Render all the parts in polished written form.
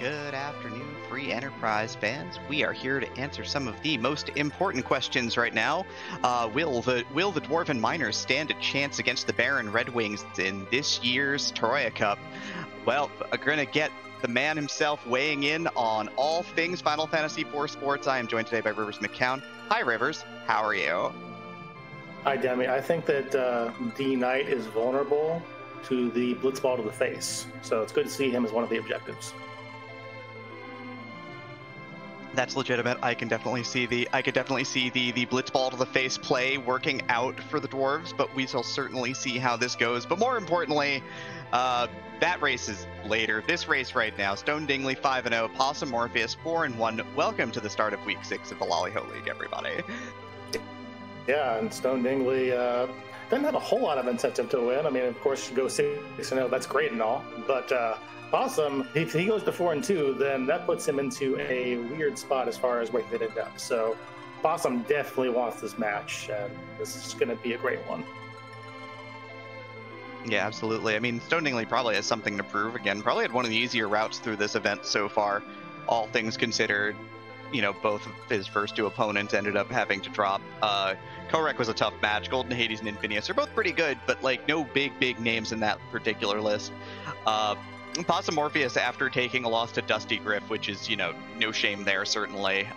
Good afternoon, free enterprise fans. We are here to answer some of the most important questions right now. Will the Dwarven Miners stand a chance against the Baron Red Wings in this year's Troya Cup? Well, we're gonna get the man himself weighing in on all things Final Fantasy IV sports. I am joined today by Rivers McCown. Hi, Rivers. How are you? Hi, Demi. I think that D Knight is vulnerable to the blitzball to the face, so it's good to see him as one of the objectives. That's legitimate. I can definitely see the blitzball to the face play working out for the dwarves, but we shall certainly see how this goes. But more importantly, that race is later. This race right now, Stone Dingley 5-0, Possumorpheus 4-1. Welcome to the start of Week 6 of the Lali-Ho League, everybody. Yeah, and Stone Dingley doesn't have a whole lot of incentive to win. I mean, of course, you go 6-0, that's great and all, but Possum, if he goes to 4-2, then that puts him into a weird spot as far as where he could end up. So Possum definitely wants this match, and this is going to be a great one. Yeah, absolutely. I mean, Stone Dingley probably has something to prove. Again, probably had one of the easier routes through this event so far, all things considered. You know, both of his first two opponents ended up having to drop. Korek was a tough match. Golden Hades and Infinius are both pretty good, but like no big names in that particular list. Possumorpheus, after taking a loss to Dusty Griff, which is, you know, no shame there, certainly.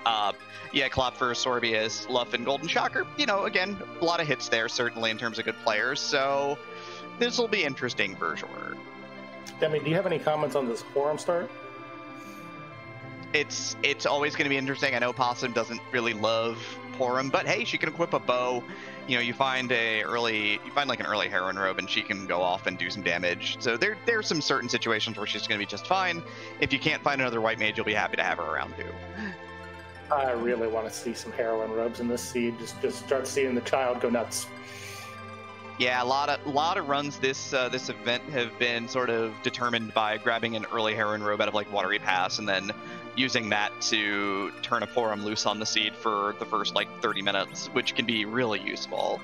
Yeah, Klopfer, Sorbius, Luff, and Golden Shocker, you know, again, a lot of hits there, certainly, in terms of good players, so this will be interesting for sure. Demi, do you have any comments on this forum start? It's always going to be interesting. I know Possum doesn't really love Porum, but hey, she can equip a bow. You know, you find like an early heroine robe, and she can go off and do some damage. So there's some certain situations where she's going to be just fine. If you can't find another white mage, you'll be happy to have her around too. I really want to see some heroine robes in this seed. Just start seeing the child go nuts. Yeah, a lot of runs this event have been sort of determined by grabbing an early heroine robe out of like Watery Pass and then using that to turn a Porum loose on the seed for the first like 30 minutes, which can be really useful.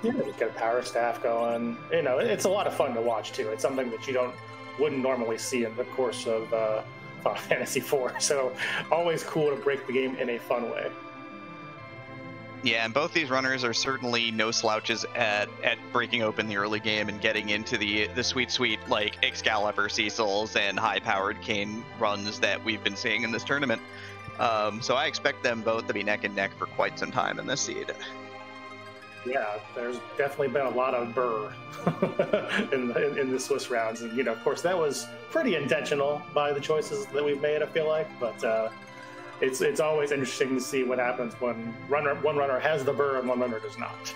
Yeah, you get a power staff going. You know, it's a lot of fun to watch too. It's something that you wouldn't normally see in the course of Final Fantasy IV. So always cool to break the game in a fun way. Yeah, and both these runners are certainly no slouches at breaking open the early game and getting into the sweet like Excalibur, Cecil's, and high-powered Kane runs that we've been seeing in this tournament. So I expect them both to be neck and neck for quite some time in this seed. Yeah, there's definitely been a lot of burr in the Swiss rounds, and you know, of course, that was pretty intentional by the choices that we've made. I feel like, but. It's always interesting to see what happens when one runner has the burr and one runner does not.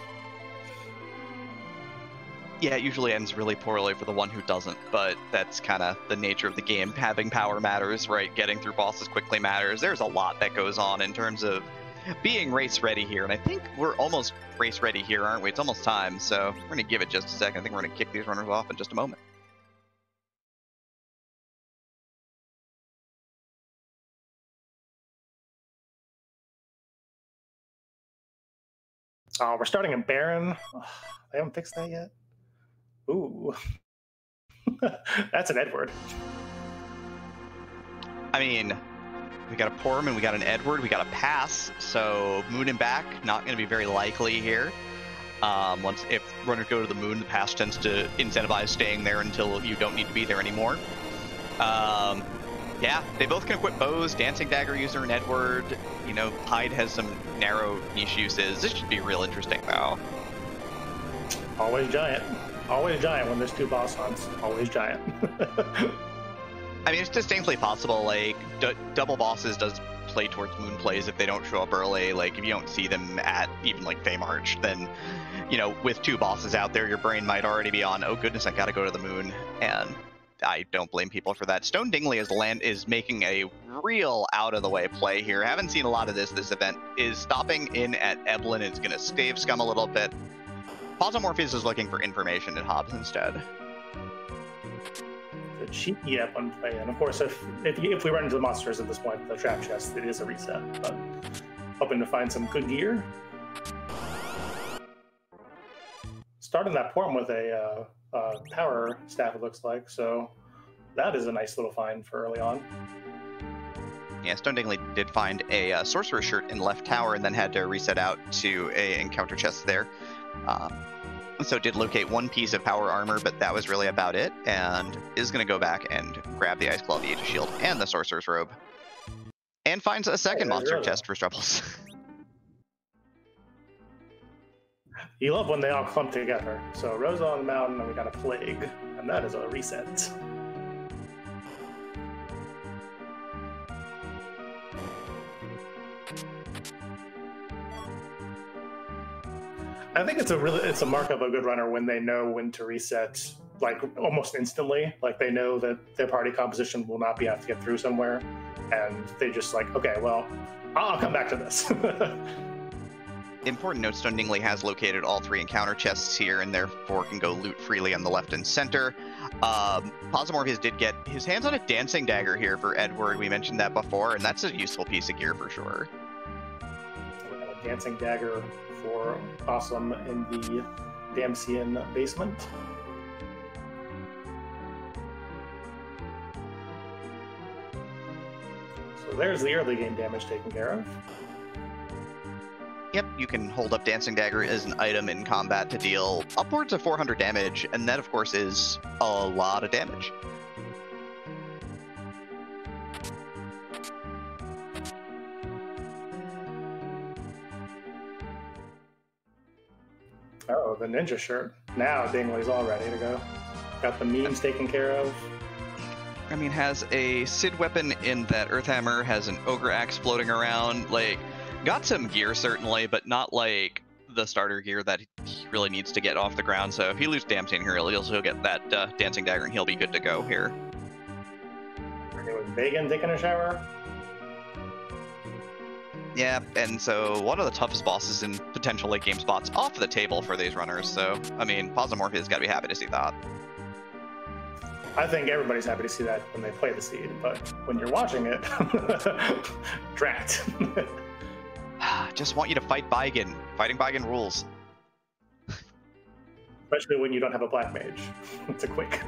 Yeah, it usually ends really poorly for the one who doesn't, but that's kind of the nature of the game. Having power matters, right? Getting through bosses quickly matters. There's a lot that goes on in terms of being race ready here, and I think we're almost race ready here, aren't we? It's almost time, so we're going to give it just a second. I think we're going to kick these runners off in just a moment. We're starting in Baron. They haven't fixed that yet. Ooh. That's an Edward. I mean, we got a Porum and we got an Edward. We got a pass, so moon and back, not going to be very likely here. If runners go to the moon, the pass tends to incentivize staying there until you don't need to be there anymore. Yeah, they both can equip bows, Dancing Dagger user, and Edward. You know, Hyde has some narrow niche uses. This should be real interesting, though. Always giant. Always giant when there's two boss hunts. Always giant. I mean, it's distinctly possible. Like, double bosses does play towards moon plays if they don't show up early. Like, if you don't see them at even, like, Feymarch, then, you know, with two bosses out there, your brain might already be on, oh, goodness, I gotta go to the moon, and I don't blame people for that. Stone Dingley is making a real out-of-the-way play here. Haven't seen a lot of this event. Is stopping in at Eblin. It's going to stave scum a little bit. Possumorpheus is looking for information at Hobbs instead. The cheeky Eblin play, and of course, if we run into the monsters at this point, the trap chest, it is a reset. But hoping to find some good gear. Starting that Porum with a power staff, it looks like, so That is a nice little find for early on. Yeah, Stone Dingley did find a sorcerer shirt in left tower and then had to reset out to a encounter chest there. So did locate one piece of power armor, but that was really about it, and is going to go back and grab the Ice Claw, the Aegis Shield, and the Sorcerer's Robe. And finds a second monster chest for Strupples. You love when they all clump together. So Rosa on the mountain, and we got a Plague, and that is a reset. I think it's a mark of a good runner when they know when to reset, like almost instantly. Like they know that their party composition will not be able to get through somewhere, and they just like, okay, well, I'll come back to this. Important note, Stone Dingley has located all 3 encounter chests here and therefore can go loot freely on the left and center. Possumorpheus did get his hands on a dancing dagger here for Edward. We mentioned that before, and that's a useful piece of gear for sure. A dancing dagger for Possum in the Damsian basement. So there's the early game damage taken care of. Yep, you can hold up Dancing Dagger as an item in combat to deal upwards of 400 damage, and that, of course, is a lot of damage. Oh, the ninja shirt. Now Dingley's all ready to go. Got the memes taken care of. I mean, has a Sid weapon in that Earth Hammer, has an Ogre Axe floating around, like, got some gear certainly, but not like the starter gear that he really needs to get off the ground. So if he loses Damsian here, he'll get that Dancing Dagger and he'll be good to go here. Was Megan taking a shower? Yeah, and so one of the toughest bosses in potential late game spots off the table for these runners. So, I mean, Possumorpheus has got to be happy to see that. I think everybody's happy to see that when they play the seed, but when you're watching it, drat. Just want you to fight Baigen. Fighting Baigen rules. Especially when you don't have a black mage. It's a quick.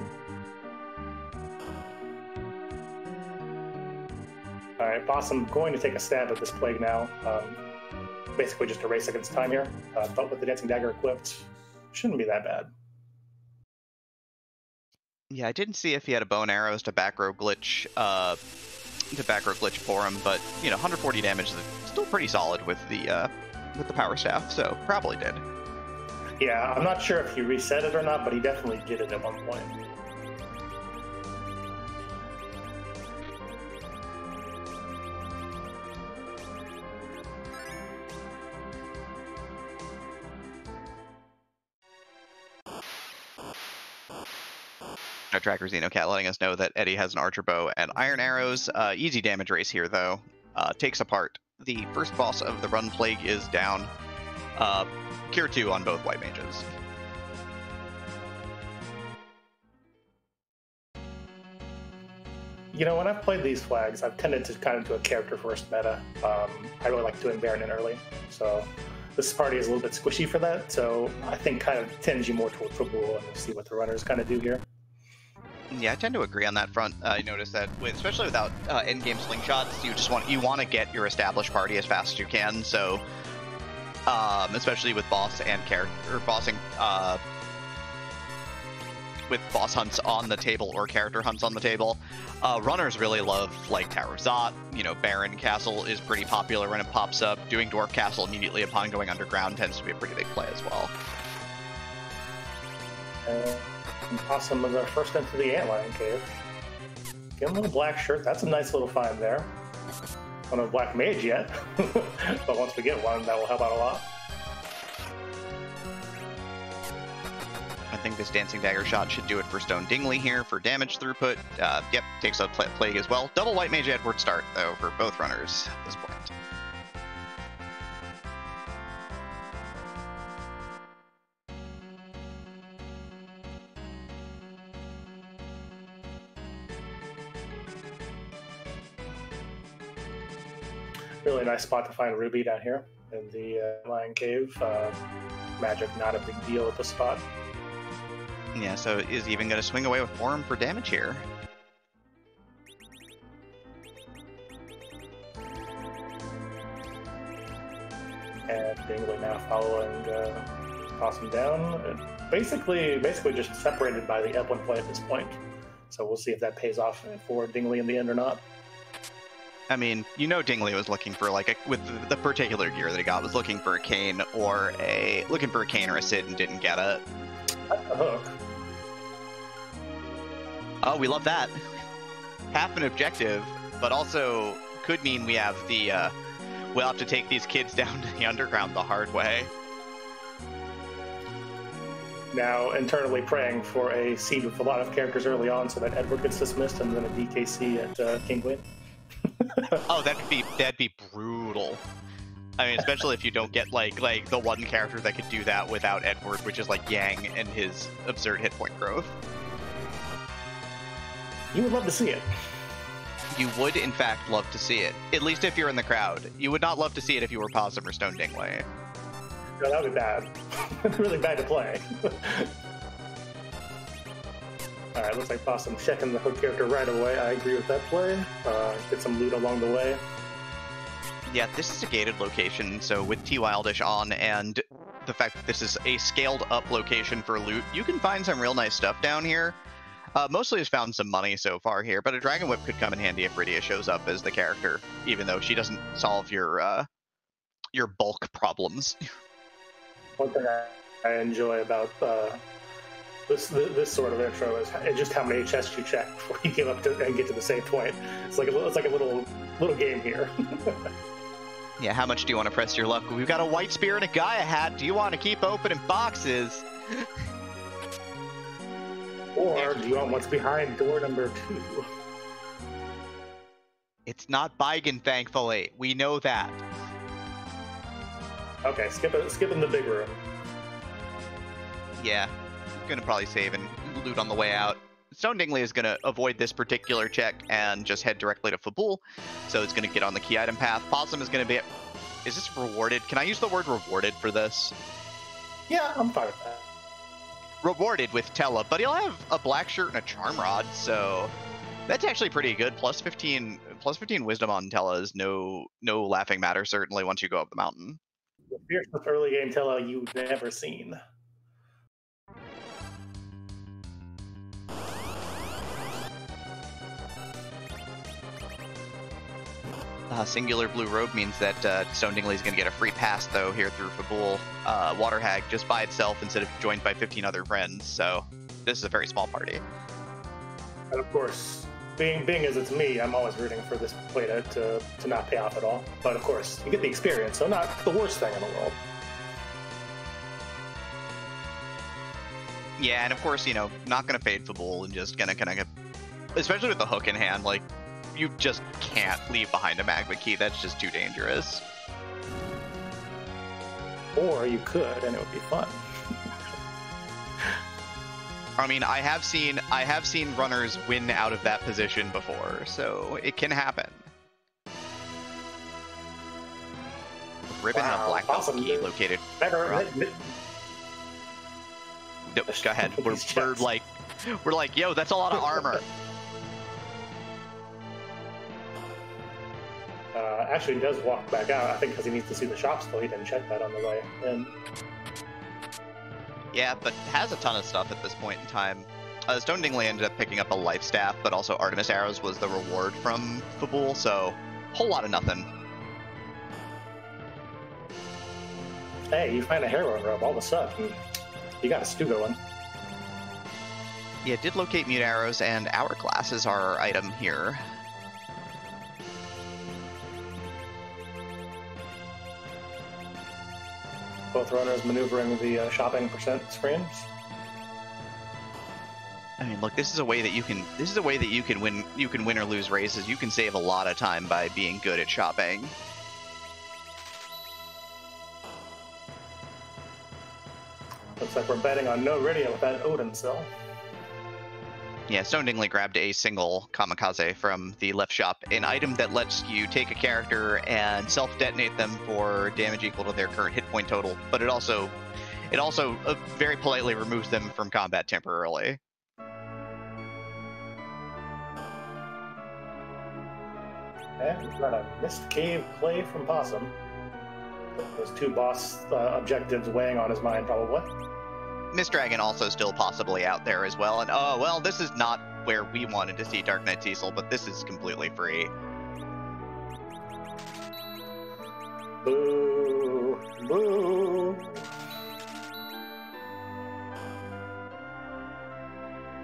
Alright, Possum going to take a stab at this Plague now. Basically just a race against time here. But with the Dancing Dagger equipped, shouldn't be that bad. Yeah, I didn't see if he had a bow and arrows to back row glitch for him, but you know, 140 damage is still pretty solid with the power staff, so probably did. Yeah, I'm not sure if he reset it or not, but he definitely did it at one point. Our tracker Xenocat letting us know that Eddie has an archer bow and iron arrows. Easy damage race here, though. Takes apart. The first boss of the run Plague is down. Cure 2 on both white mages. You know, when I've played these flags, I've tended to kind of do a character-first meta. I really like doing Baron in early, so this party is a little bit squishy for that, so I think kind of tends you more towards football, and we'll see what the runners kind of do here. Yeah, I tend to agree on that front. I noticed that, especially without endgame slingshots, you want to get your established party as fast as you can. So, especially with boss and character or bossing, with boss hunts on the table or character hunts on the table, runners really love like Tower of Zot. You know, Baron Castle is pretty popular when it pops up. Doing Dwarf Castle immediately upon going underground tends to be a pretty big play as well. Possum was our first into the Antlion Cave. Get a little black shirt. That's a nice little find there. Don't have a black mage yet, but once we get one, that will help out a lot. I think this Dancing Dagger shot should do it for Stone Dingley here for damage throughput. Yep, takes out Plague as well. Double White Mage Edward start, though, for both runners at this point. Really nice spot to find Ruby down here in the Lion Cave. Magic, not a big deal at the spot. Yeah, so is he even going to swing away with Forum for damage here? And Dingley now following Possum down. Basically just separated by the F1 play at this point. So we'll see if that pays off for Dingley in the end or not. I mean, you know, Dingley was looking for with the particular gear that he got was looking for a cane or a Sid and didn't get it. That's a hook. Oh, we love that. Half an objective, but also could mean we have we'll have to take these kids down to the underground the hard way. Now internally praying for a seed with a lot of characters early on so that Edward gets dismissed and then a DKC at King Queen. Oh, that'd be brutal. I mean, especially if you don't get like the one character that could do that without Edward, which is like Yang and his absurd hit point growth. You would love to see it. You would, in fact, love to see it. At least if you're in the crowd. You would not love to see it if you were Possum or Stone Dingley. No, that would be bad. Really bad to play. Alright, looks like Possum checking the hook character right away. I agree with that play. Get some loot along the way. Yeah, this is a gated location, so with T Wildish on and the fact that this is a scaled up location for loot, you can find some real nice stuff down here. Mostly has found some money so far here, but a Dragon Whip could come in handy if Rydia shows up as the character, even though she doesn't solve your bulk problems. One thing I enjoy about this sort of intro is just how many chests you check before you give up and get to the save point. It's like a little game here. Yeah, how much do you want to press your luck? We've got a White Spear and a Gaia hat. Do you want to keep opening boxes? Or do you want what's behind door number 2? It's not Baigen, thankfully. We know that. Okay, skipping the big room. Yeah, gonna probably save and loot on the way out. Stone Dingley is gonna avoid this particular check and just head directly to Fabul, so it's gonna get on the key item path. Possum is gonna be... Is this rewarded? Can I use the word rewarded for this? Yeah, I'm fine with that. Rewarded with Tella, but he'll have a black shirt and a charm rod, so that's actually pretty good. Plus 15 wisdom on Tella is no laughing matter, certainly once you go up the mountain. The fiercest early game Tella you've never seen. Singular blue robe means that Stone Dingley is going to get a free pass, though, here through Fabul. Water Hag just by itself instead of joined by 15 other friends, so this is a very small party. And of course, being as it's me, I'm always rooting for this play to not pay off at all. But of course, you get the experience, so not the worst thing in the world. Yeah, and of course, you know, not going to fade Fabul and just going to kind of, especially with the hook in hand, like, you just can't leave behind a magma key. That's just too dangerous. Or you could, and it would be fun. I mean, I have seen runners win out of that position before, so it can happen. Ribbon and a black belt key located. Never. No, go ahead. We're like, yo, that's a lot of armor. Actually, he does walk back out, I think, because he needs to see the shop still. He didn't check that on the way in. Yeah, but has a ton of stuff at this point in time. Stone Dingley ended up picking up a life staff, but also Artemis arrows was the reward from Fabul, so whole lot of nothing. Hey, you find a heroine robe all of a sudden. You got a stew going. Yeah, did locate mute arrows, and hourglass is our item here. Both runners maneuvering the shopping percent screens. I mean, look, this is a way that you can win. You can win or lose races. You can save a lot of time by being good at shopping. Looks like we're betting on no Rydia with that Odin cell. Yeah, Stone Dingley grabbed a single kamikaze from the left shop, an item that lets you take a character and self-detonate them for damage equal to their current hit point total, but it also very politely removes them from combat temporarily. And we've got a missed cave play from Possum. those two boss objectives weighing on his mind, probably. Miss Dragon also still possibly out there as well. And oh, well, this is not where we wanted to see Dark Knight Cecil, but this is completely free. Boo! Boo!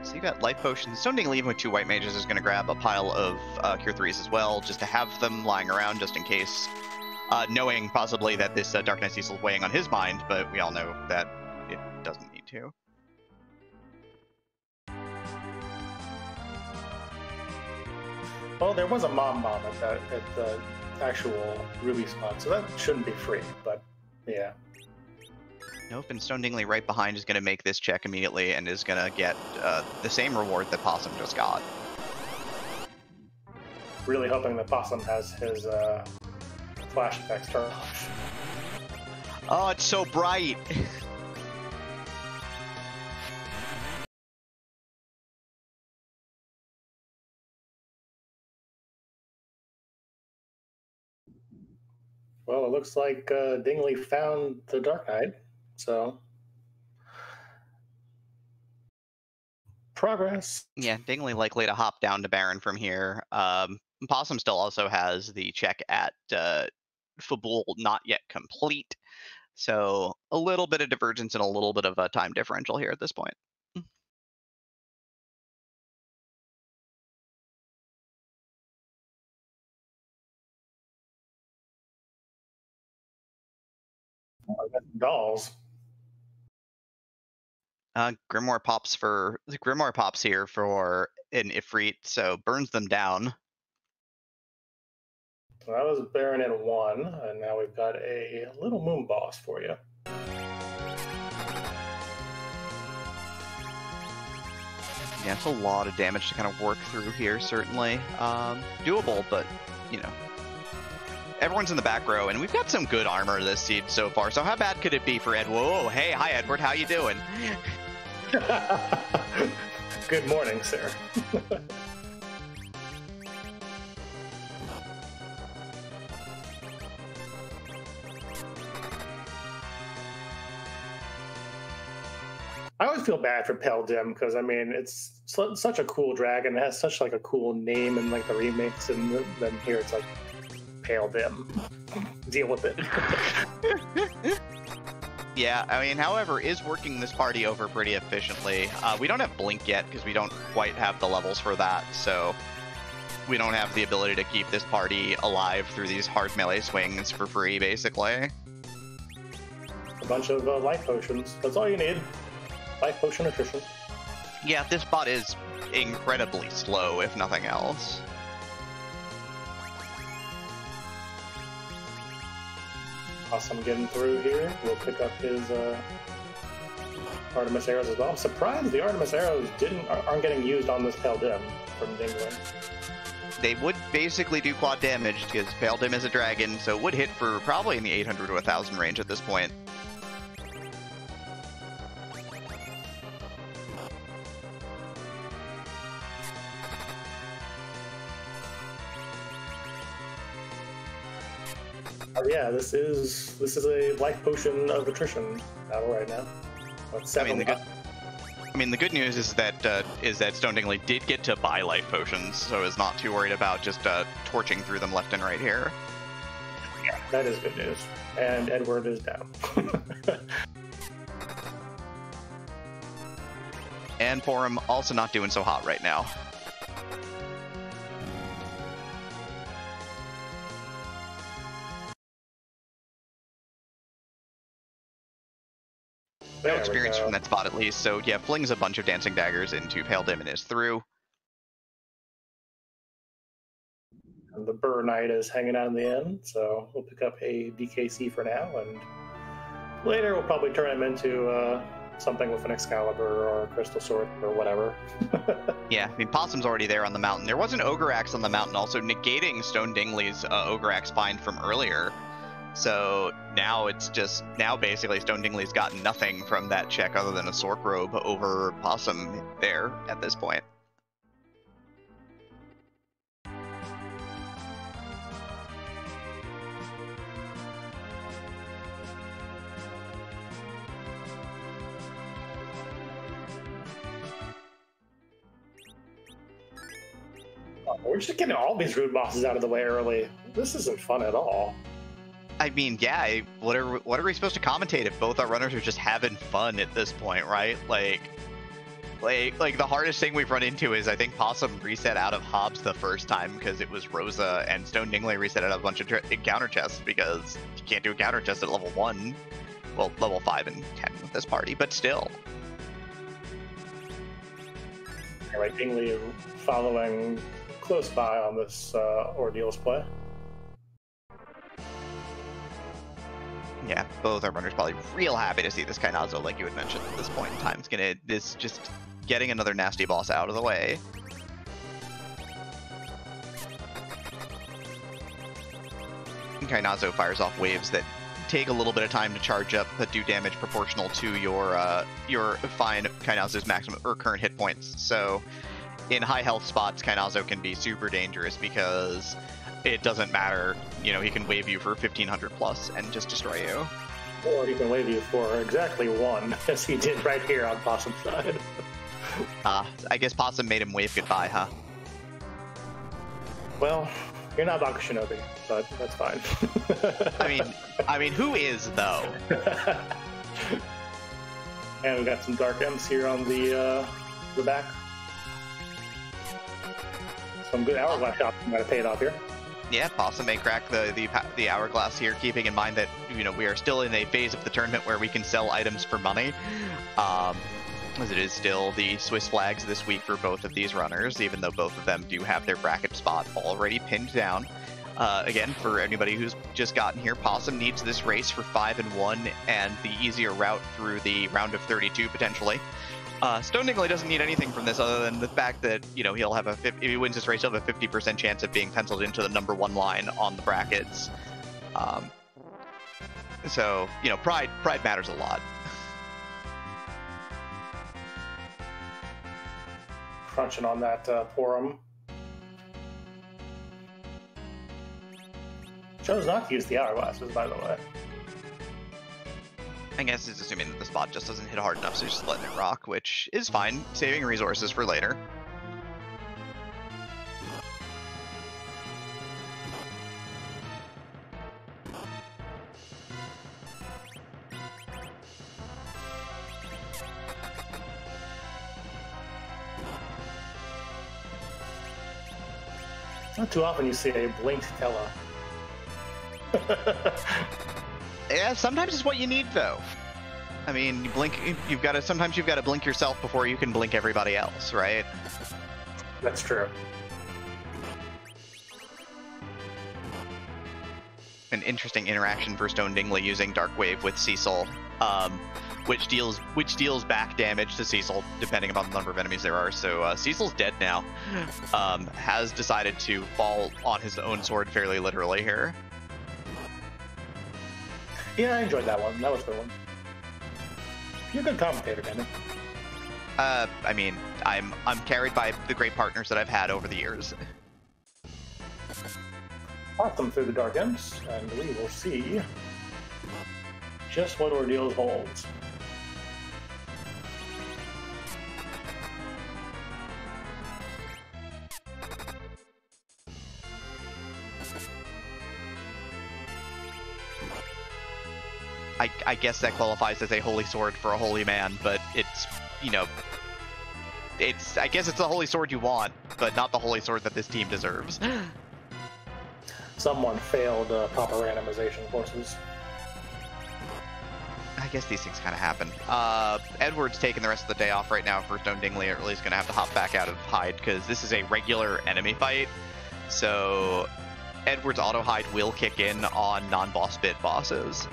So you got life potions. Stone Dingley, even with 2 white mages, is going to grab a pile of Cure 3s as well, just to have them lying around just in case. Knowing possibly that this Dark Knight Cecil is weighing on his mind, but we all know that it doesn't need to. Well, there was a mom at the actual ruby spot, so that shouldn't be free, but yeah. Nope, and Stone Dingley right behind is going to make this check immediately and is going to get the same reward that Possum just got. Really hoping that Possum has his flash effects turned off. Oh, it's so bright! Well, it looks like Dingley found the Dark Knight, so progress. Yeah, Dingley likely to hop down to Baron from here. Possum still also has the check at Fabul not yet complete, so a little bit of divergence and a little bit of a time differential here at this point. Dolls. Grimoire pops here for an Ifrit, so burns them down. So that was Baron in 1, and now we've got a little moon boss for you. Yeah, it's a lot of damage to kind of work through here, certainly. Doable, but, you know. Everyone's in the back row, and we've got some good armor this seed so far, so how bad could it be for Ed? Whoa, hey, hi Edward, how you doing? Good morning, sir. I always feel bad for Pale Dim because I mean it's such a cool dragon. It has such like a cool name in like the remakes, and then here it's like Pale Dim. Deal with it. Yeah, I mean, however, is working this party over pretty efficiently. We don't have Blink yet because we don't quite have the levels for that, so we don't have the ability to keep this party alive through these hard melee swings for free, basically. A bunch of life potions. That's all you need. Life potion attrition. Yeah, this bot is incredibly slow, if nothing else. Awesome getting through here. We'll pick up his Artemis arrows as well. I'm surprised the Artemis arrows aren't getting used on this Pale Dim from Dingley. They would basically do quad damage because Pale Dim is a dragon, so it would hit for probably in the 800 to 1000 range at this point. Yeah, this is a life potion of attrition battle right now. The good news is that Stone Dingley did get to buy life potions, so is not too worried about just torching through them left and right here. Yeah, that is good news. And Edward is down. And Porum also not doing so hot right now. No experience from that spot at least, so yeah, flings a bunch of dancing daggers into Pale Dim and is through. And the Burr Knight is hanging out in the end, so we'll pick up a DKC for now, and later we'll probably turn him into something with an Excalibur or a Crystal Sword or whatever. Yeah, I mean, Possum's already there on the mountain. There was an Ogre Axe on the mountain also, negating Stone Dingley's Ogre Axe find from earlier. So now basically Stone Dingley's got nothing from that check other than a Sork Robe over Possum there at this point. we're just getting all these root bosses out of the way early. This isn't fun at all. I mean, yeah, what are we supposed to commentate if both our runners are just having fun at this point, right? Like the hardest thing we've run into is I think Possum reset out of Hobbs the first time because it was Rosa, and Stone Dingley reset out of a bunch of encounter chests because you can't do encounter chests at level 1. Well, level 5 and 10 with this party, but still. All right, Dingley following close by on this Ordeals play. Yeah, both our runners probably real happy to see this Kainazo, like you had mentioned at this point in time. It's just getting another nasty boss out of the way. Kainazo fires off waves that take a little bit of time to charge up, but do damage proportional to your fine Kainazo's maximum or current hit points. So in high health spots, Kainazo can be super dangerous because it doesn't matter, you know, he can wave you for 1500 plus and just destroy you. Or he can wave you for exactly 1, as he did right here on Possum's side. I guess Possum made him wave goodbye, huh? Well, you're not Baka Shinobi, but that's fine. I mean, who is though? And we got some Dark Imps here on the back. Some good hourglass shots might have paid off here. Yeah, Possum may crack the hourglass here, keeping in mind that, you know, we are still in a phase of the tournament where we can sell items for money, as it is still the Swiss flags this week for both of these runners, even though both of them do have their bracket spot already pinned down. Again, for anybody who's just gotten here, Possum needs this race for 5-1 and the easier route through the round of 32 potentially. Stone Dingley doesn't need anything from this other than the fact that, you know, he'll have if he wins this race, he'll have a 50% chance of being penciled into the #1 line on the brackets. So, you know, pride matters a lot. Crunching on that Porum. Chose not to use the hourglasses, by the way. I guess it's assuming that the spot just doesn't hit hard enough, so just letting it rock, which is fine, saving resources for later. Not too often you see a blinked Tella. Yeah, sometimes it's what you need, though. I mean, you blink. Sometimes you've got to blink yourself before you can blink everybody else, right? That's true. An interesting interaction for Stone Dingley using Dark Wave with Cecil, which deals back damage to Cecil depending upon the number of enemies there are. So Cecil's dead now. Has decided to fall on his own sword fairly literally here. Yeah, I enjoyed that one. That was a good one. You're a good commentator, Danny. I mean, I'm carried by the great partners that I've had over the years. Awesome through the Dark Imps, and we will see just what Ordeals holds. I guess that qualifies as a holy sword for a holy man, but it's, you know, I guess it's the holy sword you want, but not the holy sword that this team deserves. Someone failed proper randomization courses. I guess these things kind of happen. Edward's taking the rest of the day off right now for Stone Dingley, or at least going to have to hop back out of hide, because this is a regular enemy fight. So Edward's auto hide will kick in on non-boss bit bosses.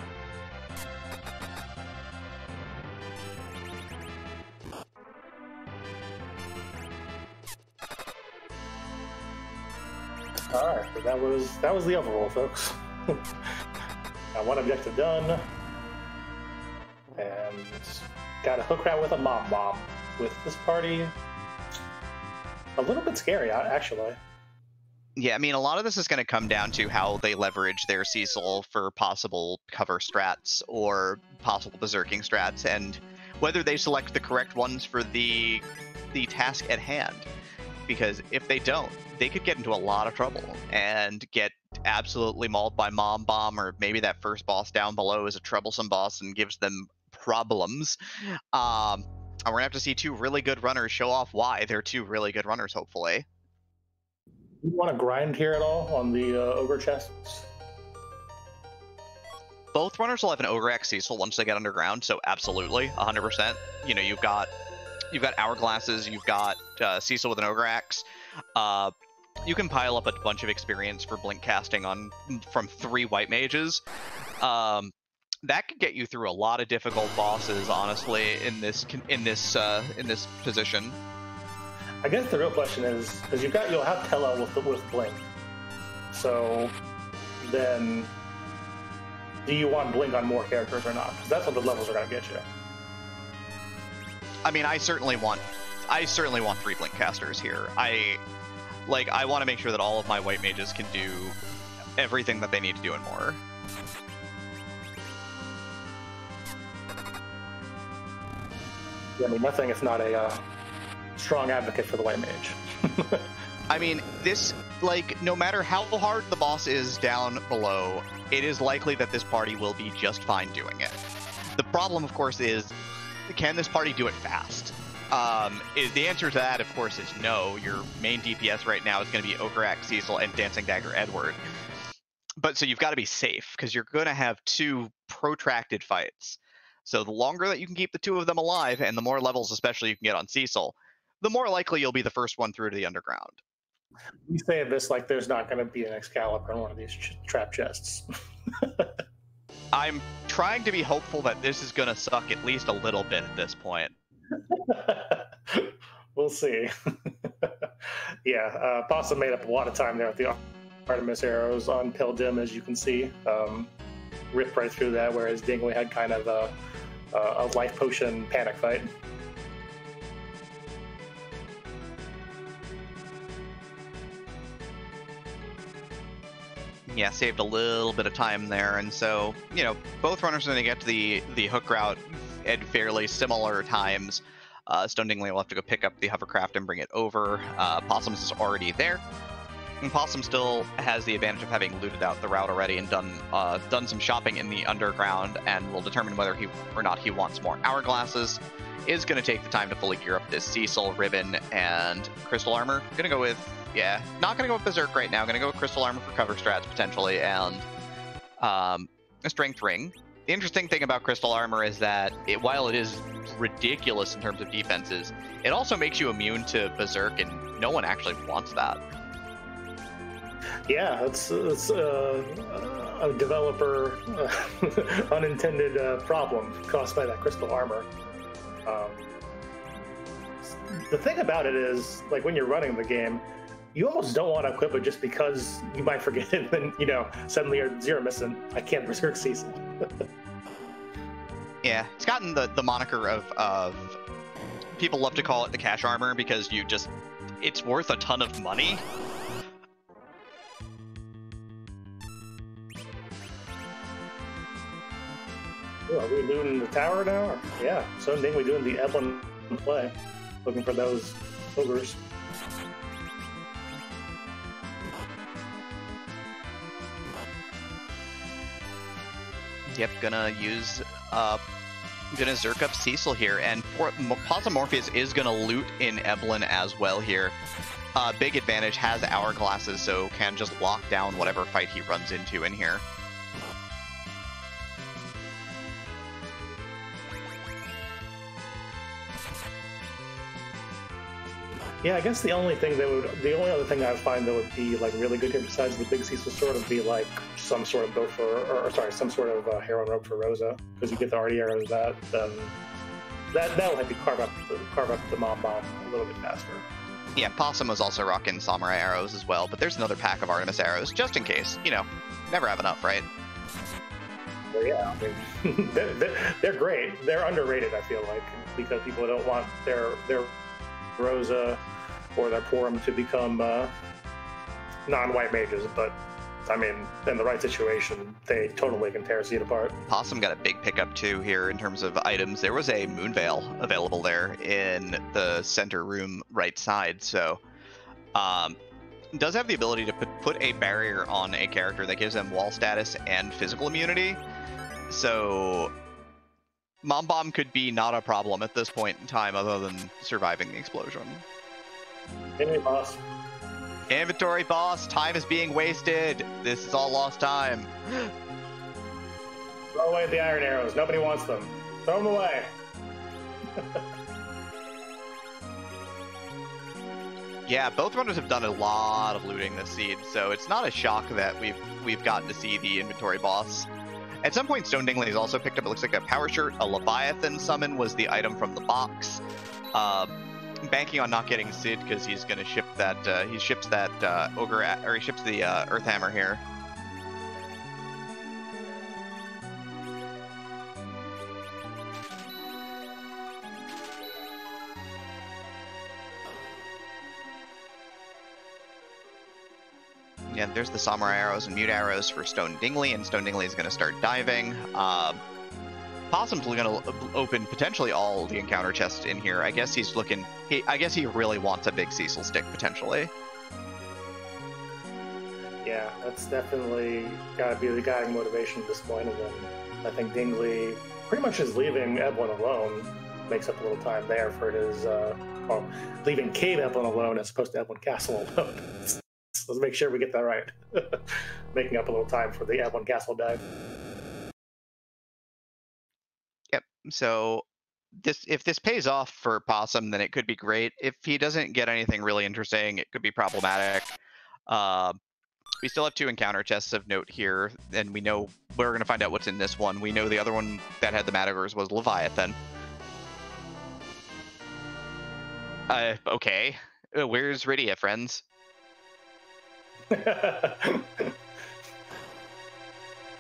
Alright, so that was the overall, folks. Got one objective done. And got a hook rat with a mom with this party. A little bit scary, actually. Yeah, I mean, a lot of this is going to come down to how they leverage their Cecil for possible cover strats or possible berserking strats, and whether they select the correct ones for the task at hand. because if they don't, they could get into a lot of trouble and get absolutely mauled by Mom Bomb, or maybe that first boss down below is a troublesome boss and gives them problems. And we're gonna have to see two really good runners show off why they're two really good runners, hopefully. You want to grind here at all on the ogre chests? Both runners will have an Ogre Axe Cecil once they get underground, so absolutely, 100%. You know, you've got Hourglasses, you've got Cecil with an Ogre Axe. You can pile up a bunch of experience for blink casting from 3 white mages. That could get you through a lot of difficult bosses, honestly, in this position. I guess the real question is, because you'll have Tella with blink. So then, do you want blink on more characters or not? Because that's what the levels are going to get you. I mean, I certainly want 3 blink casters here. I want to make sure that all of my white mages can do everything that they need to do and more. Yeah, I mean, nothing if not a strong advocate for the white mage. I mean, this, no matter how hard the boss is down below, it is likely that this party will be just fine doing it. The problem, of course, is, can this party do it fast? The answer to that, of course, is no. Your main DPS right now is going to be Ogre Axe Cecil and Dancing Dagger Edward. But so you've got to be safe, because you're going to have 2 protracted fights. So the longer that you can keep the 2 of them alive, and the more levels especially you can get on Cecil, the more likely you'll be the first one through to the underground. You say this like there's not going to be an Excalibur in one of these trap chests. I'm trying to be hopeful that this is going to suck at least a little bit at this point. We'll see. Yeah, Possum made up a lot of time there with the Artemis arrows on Pildim, as you can see. Ripped right through that, whereas Dingley had kind of a life potion panic fight. Yeah, saved a little bit of time there, and so, you know, both runners are going to get to the hook route at fairly similar times. Stone Dingley will have to go pick up the hovercraft and bring it over. Possum's is already there. And Possum still has the advantage of having looted out the route already and done some shopping in the underground, and will determine whether he or not he wants more hourglasses. Is going to take the time to fully gear up this Cecil, Ribbon, and Crystal Armor. Going to go with, not going to go with Berserk right now. Going to go with Crystal Armor for cover strats, potentially, and a Strength Ring. The interesting thing about Crystal Armor is that, while it is ridiculous in terms of defenses, it also makes you immune to Berserk, and no one actually wants that. Yeah, it's a developer unintended problem caused by that Crystal Armor. The thing about it is, like, when you're running the game, you almost don't want to equip it just because you might forget it, and suddenly you're zero missing. I can't Berserk Cecil. Yeah, it's gotten the moniker of people love to call it the cash armor, because it's worth a ton of money. Ooh, are we looting the tower now? Yeah, so Dingley doing the Evelyn play, looking for those ogres. Yep, gonna Zerk up Cecil here, and Possumorpheus is gonna loot in Evelyn as well here. Big advantage, has hourglasses, so can just lock down whatever fight he runs into in here. Yeah, I guess the only other thing I would find that would be like really good here, besides the big Cecil sword, would be like some sort of bow some sort of heroin robe for Rosa, because you get the arty arrows that'll help you carve up the Mom Bomb a little bit faster. Yeah, Possum was also rocking samurai arrows as well, but there's another pack of Artemis arrows just in case. Never have enough, right? Well, yeah, I mean, they're great. They're underrated, I feel like, because people don't want their Rosa or their Porum to become non-white mages, but I mean, in the right situation, they totally can tear a seed apart. Possum got a big pickup too here in terms of items. There was a Moonveil available there in the center room right side, so does have the ability to put a barrier on a character that gives them wall status and physical immunity. So Mom Bomb could be not a problem at this point in time other than surviving the explosion. Hey, boss. Inventory boss, time is being wasted. This is all lost time. Throw away the iron arrows. Nobody wants them. Throw them away. Yeah, both runners have done a lot of looting this seed, so it's not a shock that we've gotten to see the inventory boss. At some point, Stone Dingley has also picked up, it looks like a power shirt. A Leviathan summon was the item from the box. Banking on not getting Sid because he's going to ship that, he ships that ogre, or he ships the Earth Hammer here. Yeah, there's the Samurai arrows and mute arrows for Stone Dingley, and Stone Dingley is going to start diving. Possum's going to open potentially all the encounter chests in here. I guess he's looking. I guess he really wants a big Cecil stick potentially. Yeah, that's definitely got to be the guiding motivation at this point. And then I think Dingley pretty much is leaving Ebwin alone. Makes up a little time there for his, well, leaving Cave Ebwin alone as opposed to Ebwin Castle alone. Let's make sure we get that right. Making up a little time for the Ebwin Castle dive. Yep. So if this pays off for Possum, then it could be great. If he doesn't get anything really interesting, it could be problematic. We still have 2 encounter chests of note here, and we know we're going to find out what's in this one. We know the other one that had the Mad Ogres was Leviathan. Okay. Where's Rydia, friends?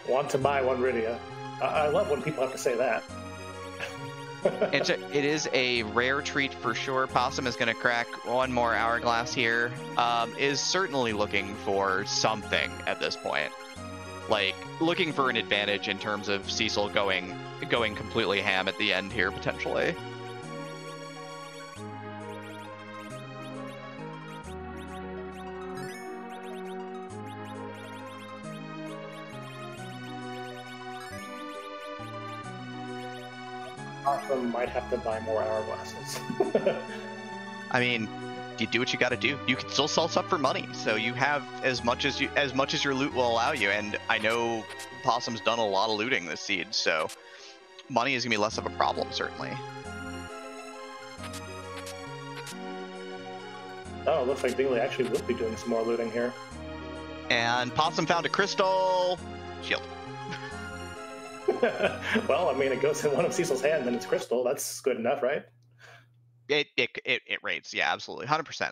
Want to buy one Rydia. I love when people have to say that. It is a rare treat for sure. Possum is going to crack one more hourglass here. Is certainly looking for something at this point. Like, looking for an advantage in terms of Cecil going completely ham at the end here, potentially. Possum might have to buy more hourglasses. I mean, you do what you got to do. You can still sell stuff for money, so you have as much as your loot will allow you. And I know Possum's done a lot of looting this seed, so money is gonna be less of a problem, certainly. Oh, it looks like Dingley actually will be doing some more looting here. And Possum found a crystal shield. Well, I mean, it goes in one of Cecil's hand, then it's crystal. That's good enough, right? It rates, yeah, absolutely, 100%.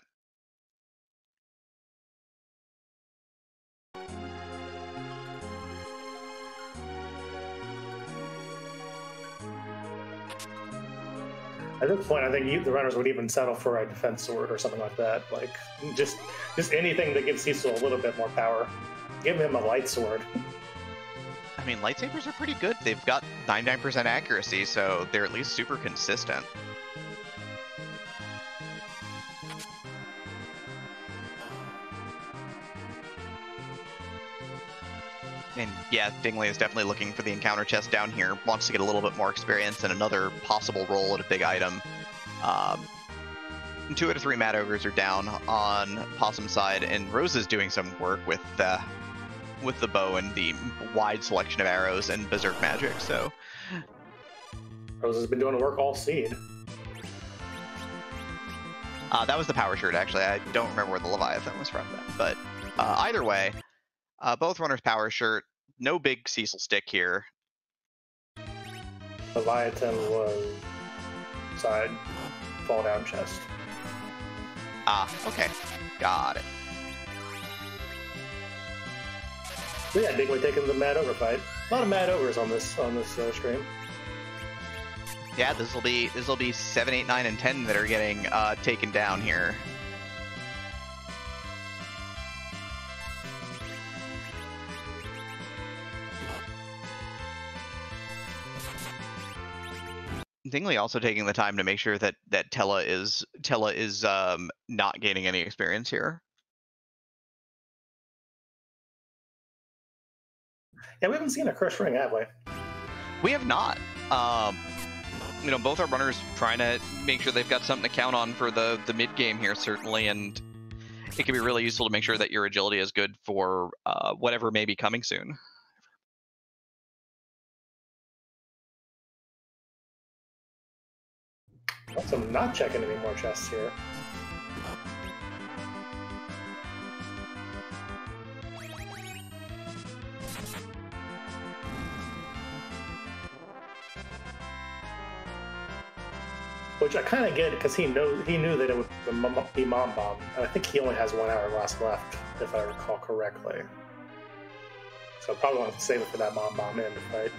At this point, I think the runners would even settle for a defense sword or something like that. Like, just anything that gives Cecil a little bit more power. Give him a light sword. I mean, lightsabers are pretty good. They've got 99% accuracy, so they're at least super consistent. And yeah, Dingley is definitely looking for the encounter chest down here. Wants to get a little bit more experience and another possible roll at a big item. 2 out of 3 Mad Ogres are down on Possum's side, and Rose is doing some work with the bow and the wide selection of arrows and berserk magic. So Rose has been doing work all seed. That was the power shirt, actually. I don't remember where the Leviathan was from then. But either way, both runners power shirt. No big Cecil stick here. Leviathan was side fall down chest. Ah, okay. Got it. So yeah, Dingley taking the Mad Ogre fight. A lot of Mad Ogres on this stream. Yeah, this will be 7, 8, 9, and 10 that are getting taken down here. Dingley also taking the time to make sure that Tella is not gaining any experience here. Yeah, we haven't seen a curse ring, have we? We have not. You know, both our runners trying to make sure they've got something to count on for the mid game here, certainly, and it can be really useful to make sure that your agility is good for whatever may be coming soon. So I'm not checking any more chests here. Which I kind of get because he knew that it would be Mom Bomb. And I think he only has 1 hourglass left, if I recall correctly. So I probably want to save it for that Mom Bomb end fight.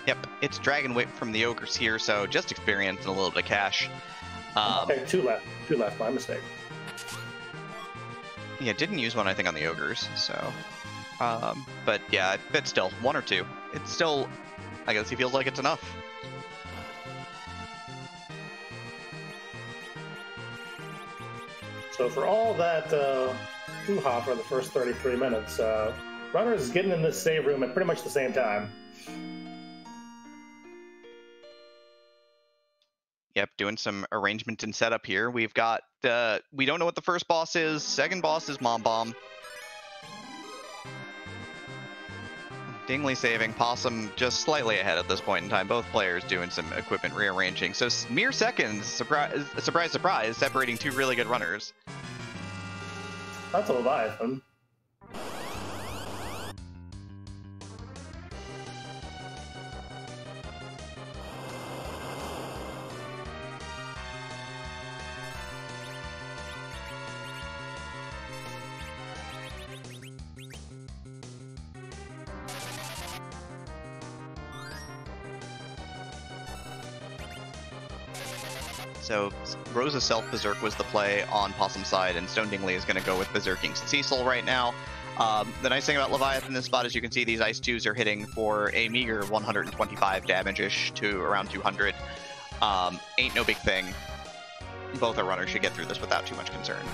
Yep, it's Dragon Whip from the Ogres here, so just experience and a little bit of cash. Okay, 2 left. 2 left, my mistake. Yeah, didn't use one, I think, on the Ogres, so... but yeah, but still, 1 or 2. It's still... I guess he feels like it's enough. So for all that hoo-ha for the first 33 minutes, runners is getting in this save room at pretty much the same time. Yep, doing some arrangement and setup here. We've got, we don't know what the first boss is. Second boss is Mom Bomb. Dingley saving, Possum just slightly ahead at this point in time. Both players doing some equipment rearranging. So mere seconds, surprise, surprise, separating 2 really good runners. That's a Leviathan. So Rosa's Self-Berserk was the play on Possum's side, and Stone Dingley is going to go with Berserking Cecil right now. The nice thing about Leviathan in this spot is you can see these Ice 2s are hitting for a meager 125 damage-ish to around 200. Ain't no big thing. Both our runners should get through this without too much concern.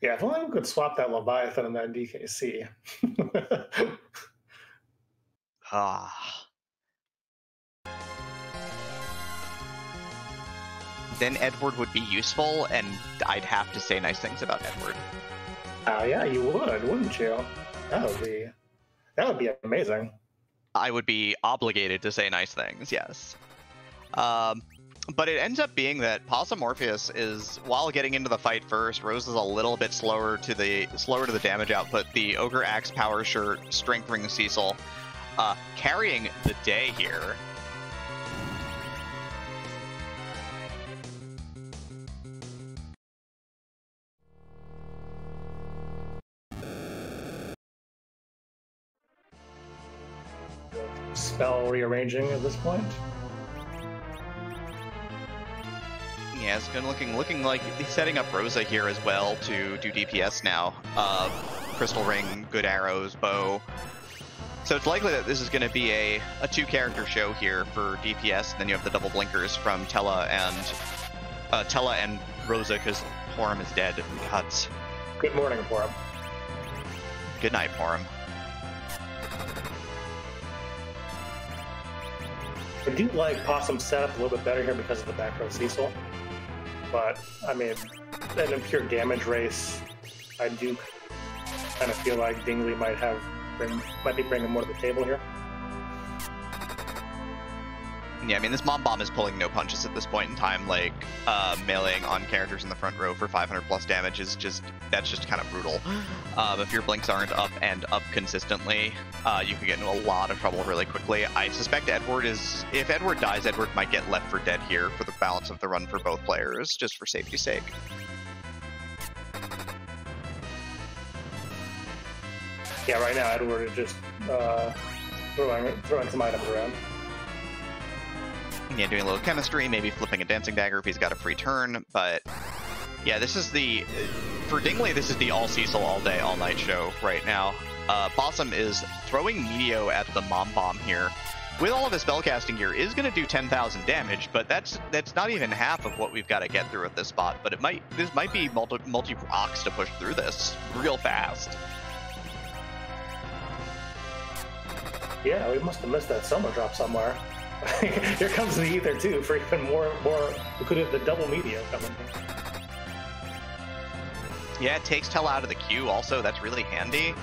Yeah, if only we could swap that Leviathan and that DKC. Then Edward would be useful, and I'd have to say nice things about Edward. Oh yeah, you would, wouldn't you? That would be amazing. I would be obligated to say nice things, yes. But it ends up being that Possumorpheus is, while getting into the fight first, Rose is a little bit slower to the damage output. The Ogre Axe Power Shirt, Strength Ring Cecil, carrying the day here. Spell rearranging at this point. Yeah, it's been looking like he's setting up Rosa here as well to do DPS now. Crystal Ring, good arrows, bow. So it's likely that this is going to be a 2-character show here for DPS. And then you have the double blinkers from Tella and Rosa, because Porum is dead. Cuts. Good morning, Porum. Good night, Porum. I do like Possum's setup a little bit better here because of the back row Cecil. But, I mean, in a pure damage race, I do kind of feel like Dingley might be bringing more to the table here. Yeah, I mean, this Mom Bomb is pulling no punches at this point in time. Like, meleeing on characters in the front row for 500 plus damage is that's just kind of brutal. If your blinks aren't up and up consistently, you can get into a lot of trouble really quickly. I suspect if Edward dies, Edward might get left for dead here for the balance of the run for both players, just for safety's sake. Yeah, right now Edward is just throwing some items around. Yeah, doing a little chemistry, maybe flipping a Dancing Dagger if he's got a free turn, but yeah, for Dingley, this is the all Cecil, all day, all night show right now. Possum is throwing Meteo at the Mom Bomb here. with all of his spellcasting gear, is going to do 10,000 damage, but that's not even half of what we've got to get through at this spot. But this might be multi rocks to push through this real fast. Yeah, we must have missed that summer drop somewhere. Here comes the ether too for even more. We could have the double media coming. Yeah, it takes Tell out of the queue. Also, that's really handy.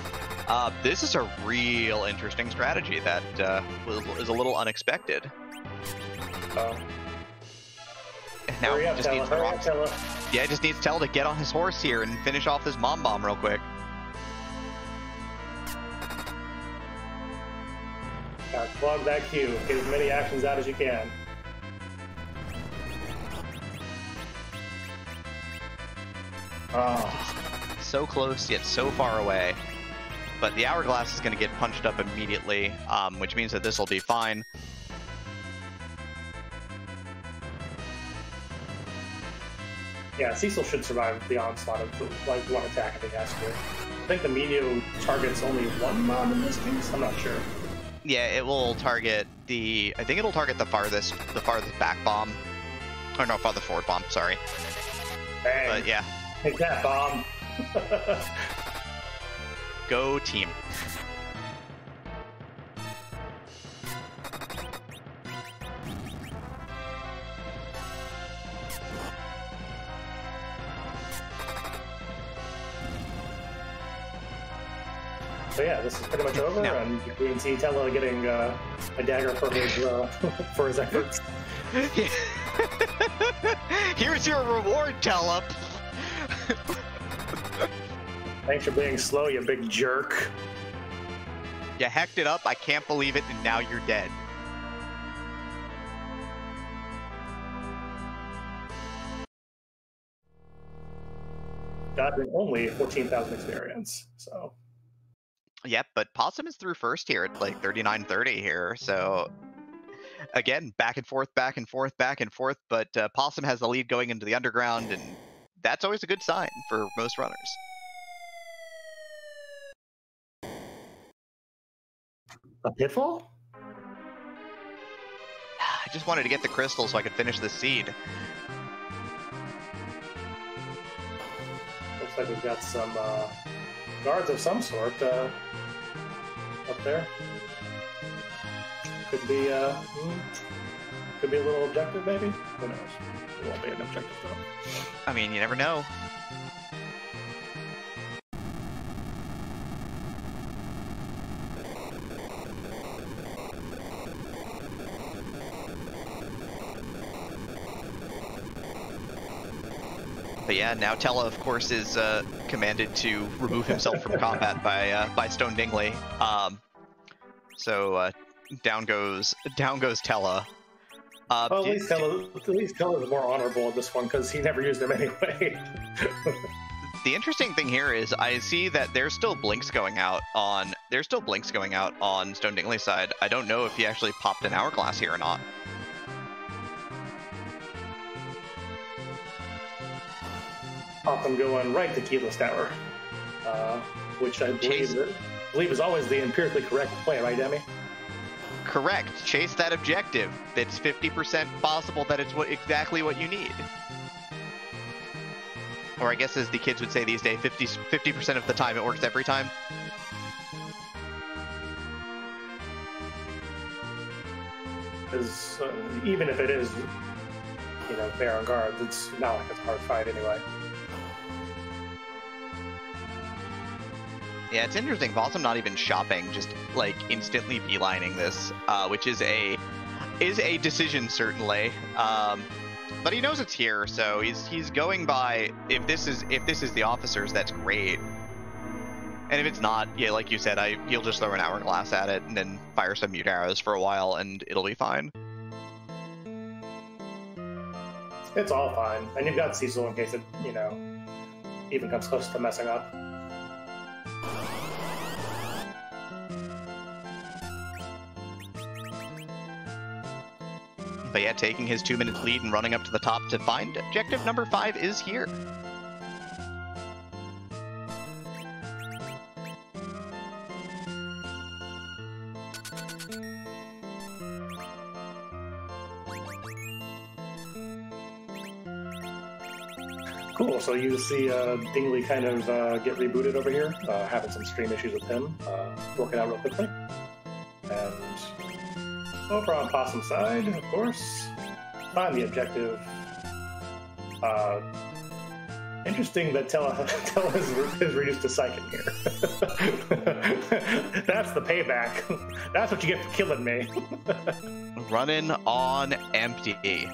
This is a real interesting strategy that is a little unexpected. Now hurry up, just needs Tella. Yeah, just needs Tell to get on his horse here and finish off this mom bomb real quick. Clog that queue. Get as many actions out as you can. So close yet so far away. But the hourglass is going to get punched up immediately, which means that this will be fine. Yeah, Cecil should survive the onslaught of like one attack if he has to. I think the meteor targets only one mob in this case. I'm not sure. Yeah, it will target the. I think it'll target the farthest back bomb, or no, farthest forward bomb. Sorry. Bang. But yeah. Take that bomb. Go team. So yeah, this is pretty much over, and we can see Tella getting a dagger for his efforts. Here's your reward, Tella. Thanks for being slow, you big jerk. You hacked it up, I can't believe it, and now you're dead. Got only 14,000 experience, so. Yep, but Possum is through first here at like 39:30 here, so again, back and forth, but Possum has the lead going into the underground, and that's always a good sign for most runners. A pitfall? I just wanted to get the crystal so I could finish this seed. Looks like we've got some guards of some sort up there. Could be a little objective, maybe? Who knows? It won't be an objective, though. I mean, you never know. But yeah, now Tella, of course, is commanded to remove himself from combat by Stone Dingley. So down goes Tella. Well, at least Tella is more honorable in this one because he never used them anyway. The interesting thing here is I see that there's still blinks going out on Stone Dingley's side. I don't know if he actually popped an hourglass here or not. Possum going right to Keyless Tower, which I believe is always the empirically correct play, right, Demi? Correct. Chase that objective. It's 50% possible that it's exactly what you need. Or I guess as the kids would say these days, 50% of the time it works every time. Because even if it is, fair on guards, it's not like it's a hard fight anyway. Yeah, it's interesting. Possum not even shopping, just like instantly beelining this, which is a decision certainly. But he knows it's here, so he's going by if this is the officers, that's great. And if it's not, yeah, like you said, he'll just throw an hourglass at it and then fire some mute arrows for a while, and it'll be fine. It's all fine, and you've got Cecil in case it even comes close to messing up. But yeah, taking his 2-minute lead and running up to the top to find objective number 5 is here. Cool. So you see Dingley kind of get rebooted over here, having some stream issues with him, working out real quickly. And over on Possum's side, of course, find the objective. Interesting that Tella is reduced to Psychic here. That's the payback. That's what you get for killing me. Running on empty.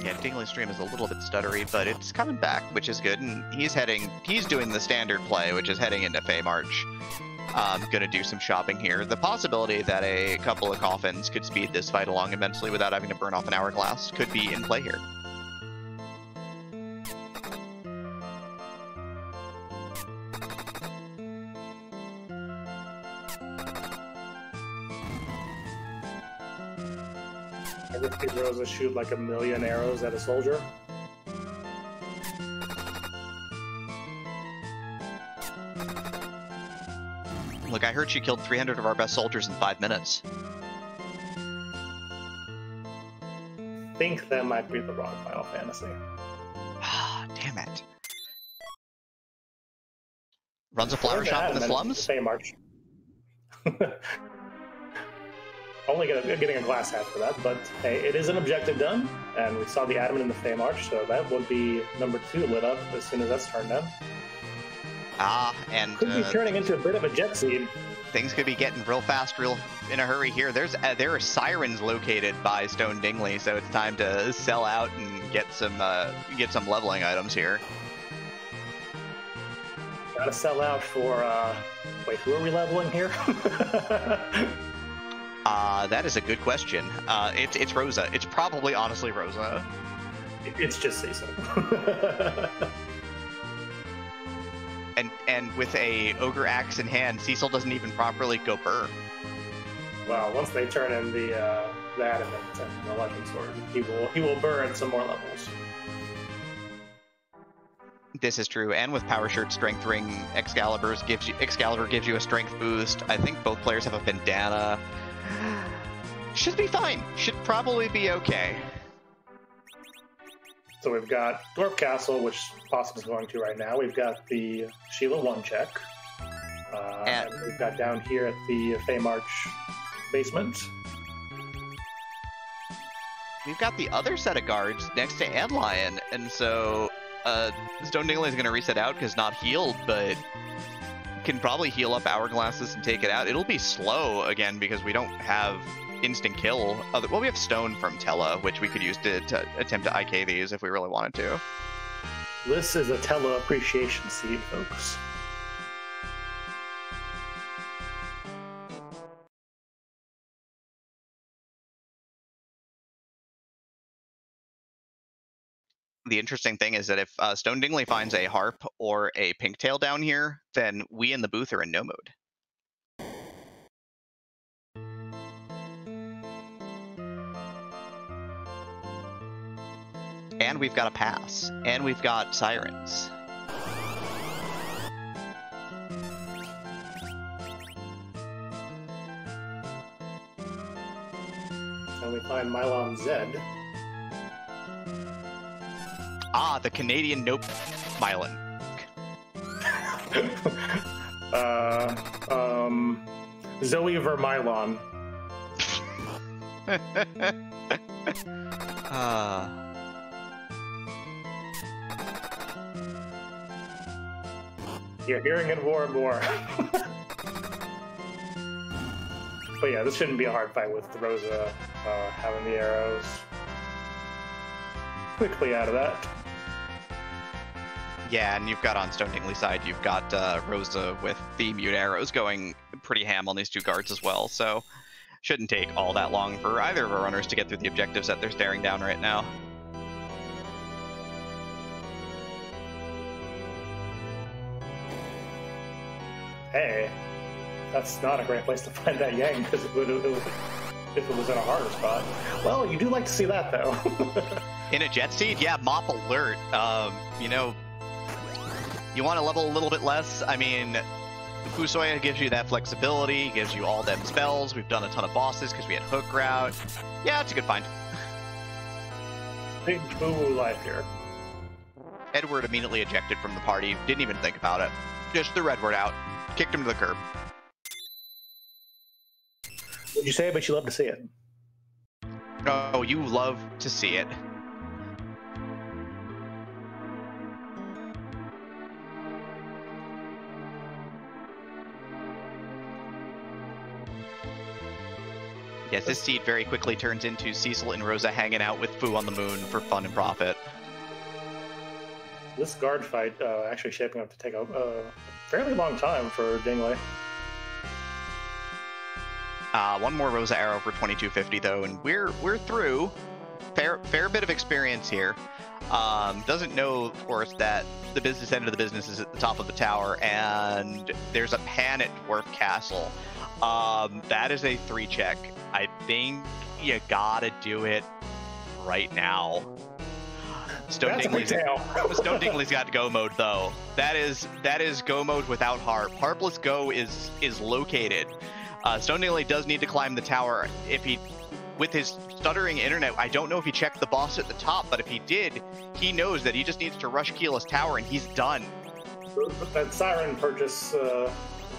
Yeah, Dingley's stream is a little bit stuttery, but it's coming back, which is good. And he's doing the standard play, which is heading into Fey March. Gonna do some shopping here. The possibility that a couple of coffins could speed this fight along immensely without having to burn off an hourglass could be in play here. I guess these Rosa shoot like 1,000,000 arrows at a soldier. Look, I heard she killed 300 of our best soldiers in 5 minutes. I think that might be the wrong Final Fantasy. Ah, damn it. Runs a flower shop in the slums? Fey March. Only getting a glass hat for that, but hey, it is an objective done, and we saw the adamant in the Fey March, so that would be number 2 lit up as soon as that's turned in. Ah, and could be turning into a bit of a jet seed. Things could be getting real fast, real in a hurry here. There are sirens located by Stone Dingley, so it's time to sell out and get some leveling items here. Gotta sell out for wait, who are we leveling here? That is a good question. It's Rosa. It's probably honestly Rosa. It's just Cecil. and with a ogre axe in hand, Cecil doesn't even properly go burr. Well, once they turn in the adamant and the legend sword, he will burn some more levels. This is true, and with Power Shirt Strength Ring, Excalibur gives you a strength boost. I think both players have a bandana. Should be fine. Should probably be okay. So we've got Dwarf Castle, which Possum's going to right now. We've got the Sheila 1 check. And we've got down here at the Fey March basement. We've got the other set of guards next to Antlion, and so Stone Dingley is going to reset out because not healed, but can probably heal up hourglasses and take it out. It'll be slow again because we don't have instant kill. Well, we have stone from Tella, which we could use to attempt to IK these if we really wanted to. This is a Tella appreciation seed, folks. The interesting thing is that if Stone Dingley finds a harp or a pinktail down here, then we in the booth are in no mode. And we've got a pass. And we've got sirens. And we find Mylon Zed. Ah, the Canadian Nope Mylon. Zoe Vermylon. You're hearing it more and more. But yeah, this shouldn't be a hard fight with Rosa having the arrows. Quickly out of that. Yeah, and you've got on Stone Dingley's side, you've got Rosa with the mute arrows going pretty ham on these two guards as well, so shouldn't take all that long for either of our runners to get through the objectives that they're staring down right now. hey, that's not a great place to find that Yang, because if it was in a harder spot. Well, you do like to see that, though. In a Jet Seed? Yeah, Mop Alert. You know, you want to level a little bit less. I mean, Fusoya gives you that flexibility, gives you all them spells. We've done a ton of bosses because we had Hook Route. Yeah, it's a good find. Big boo life here. Edward immediately ejected from the party. Didn't even think about it. Just threw Edward out. Kicked him to the curb. Would you say it, but you love to see it? Oh, you love to see it. Yes, this seed very quickly turns into Cecil and Rosa hanging out with Fu on the moon for fun and profit. This guard fight actually shaping up to take a fairly long time for Dingley. One more Rosa arrow for 2250 though, and we're through. Fair bit of experience here. Doesn't know, of course, that the business end of the business is at the top of the tower, and there's a pan at Dwarf Castle. That is a 3 check. I think you gotta do it right now. Stone Dingley's got go mode though. That is go mode without harp. Harpless go is located. Stone Dingley does need to climb the tower. If he, with his stuttering internet, I don't know if he checked the boss at the top, but if he did, he knows that he just needs to rush Keela's tower and he's done. That siren purchase,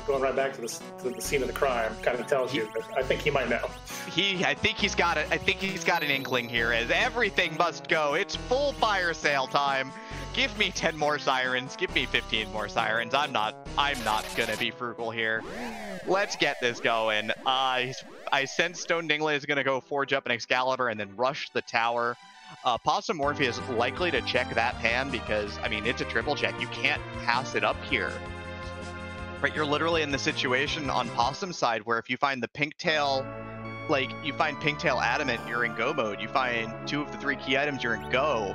going right back to the scene of the crime, kind of tells you that I think he might know. I think he's got an inkling here, as everything must go. It's full fire sale time. Give me 10 more sirens. Give me 15 more sirens. I'm not gonna be frugal here. Let's get this going. I sense Stone Dingley is gonna go forge up an Excalibur and then rush the tower. Possumorpheus is likely to check that pan because, I mean, it's a triple check. You can't pass it up here. Right, you're literally in the situation on Possum's side where if you find the Pinktail, like, you find Pinktail Adamant, you're in go mode. You find 2 of the 3 key items, you're in go.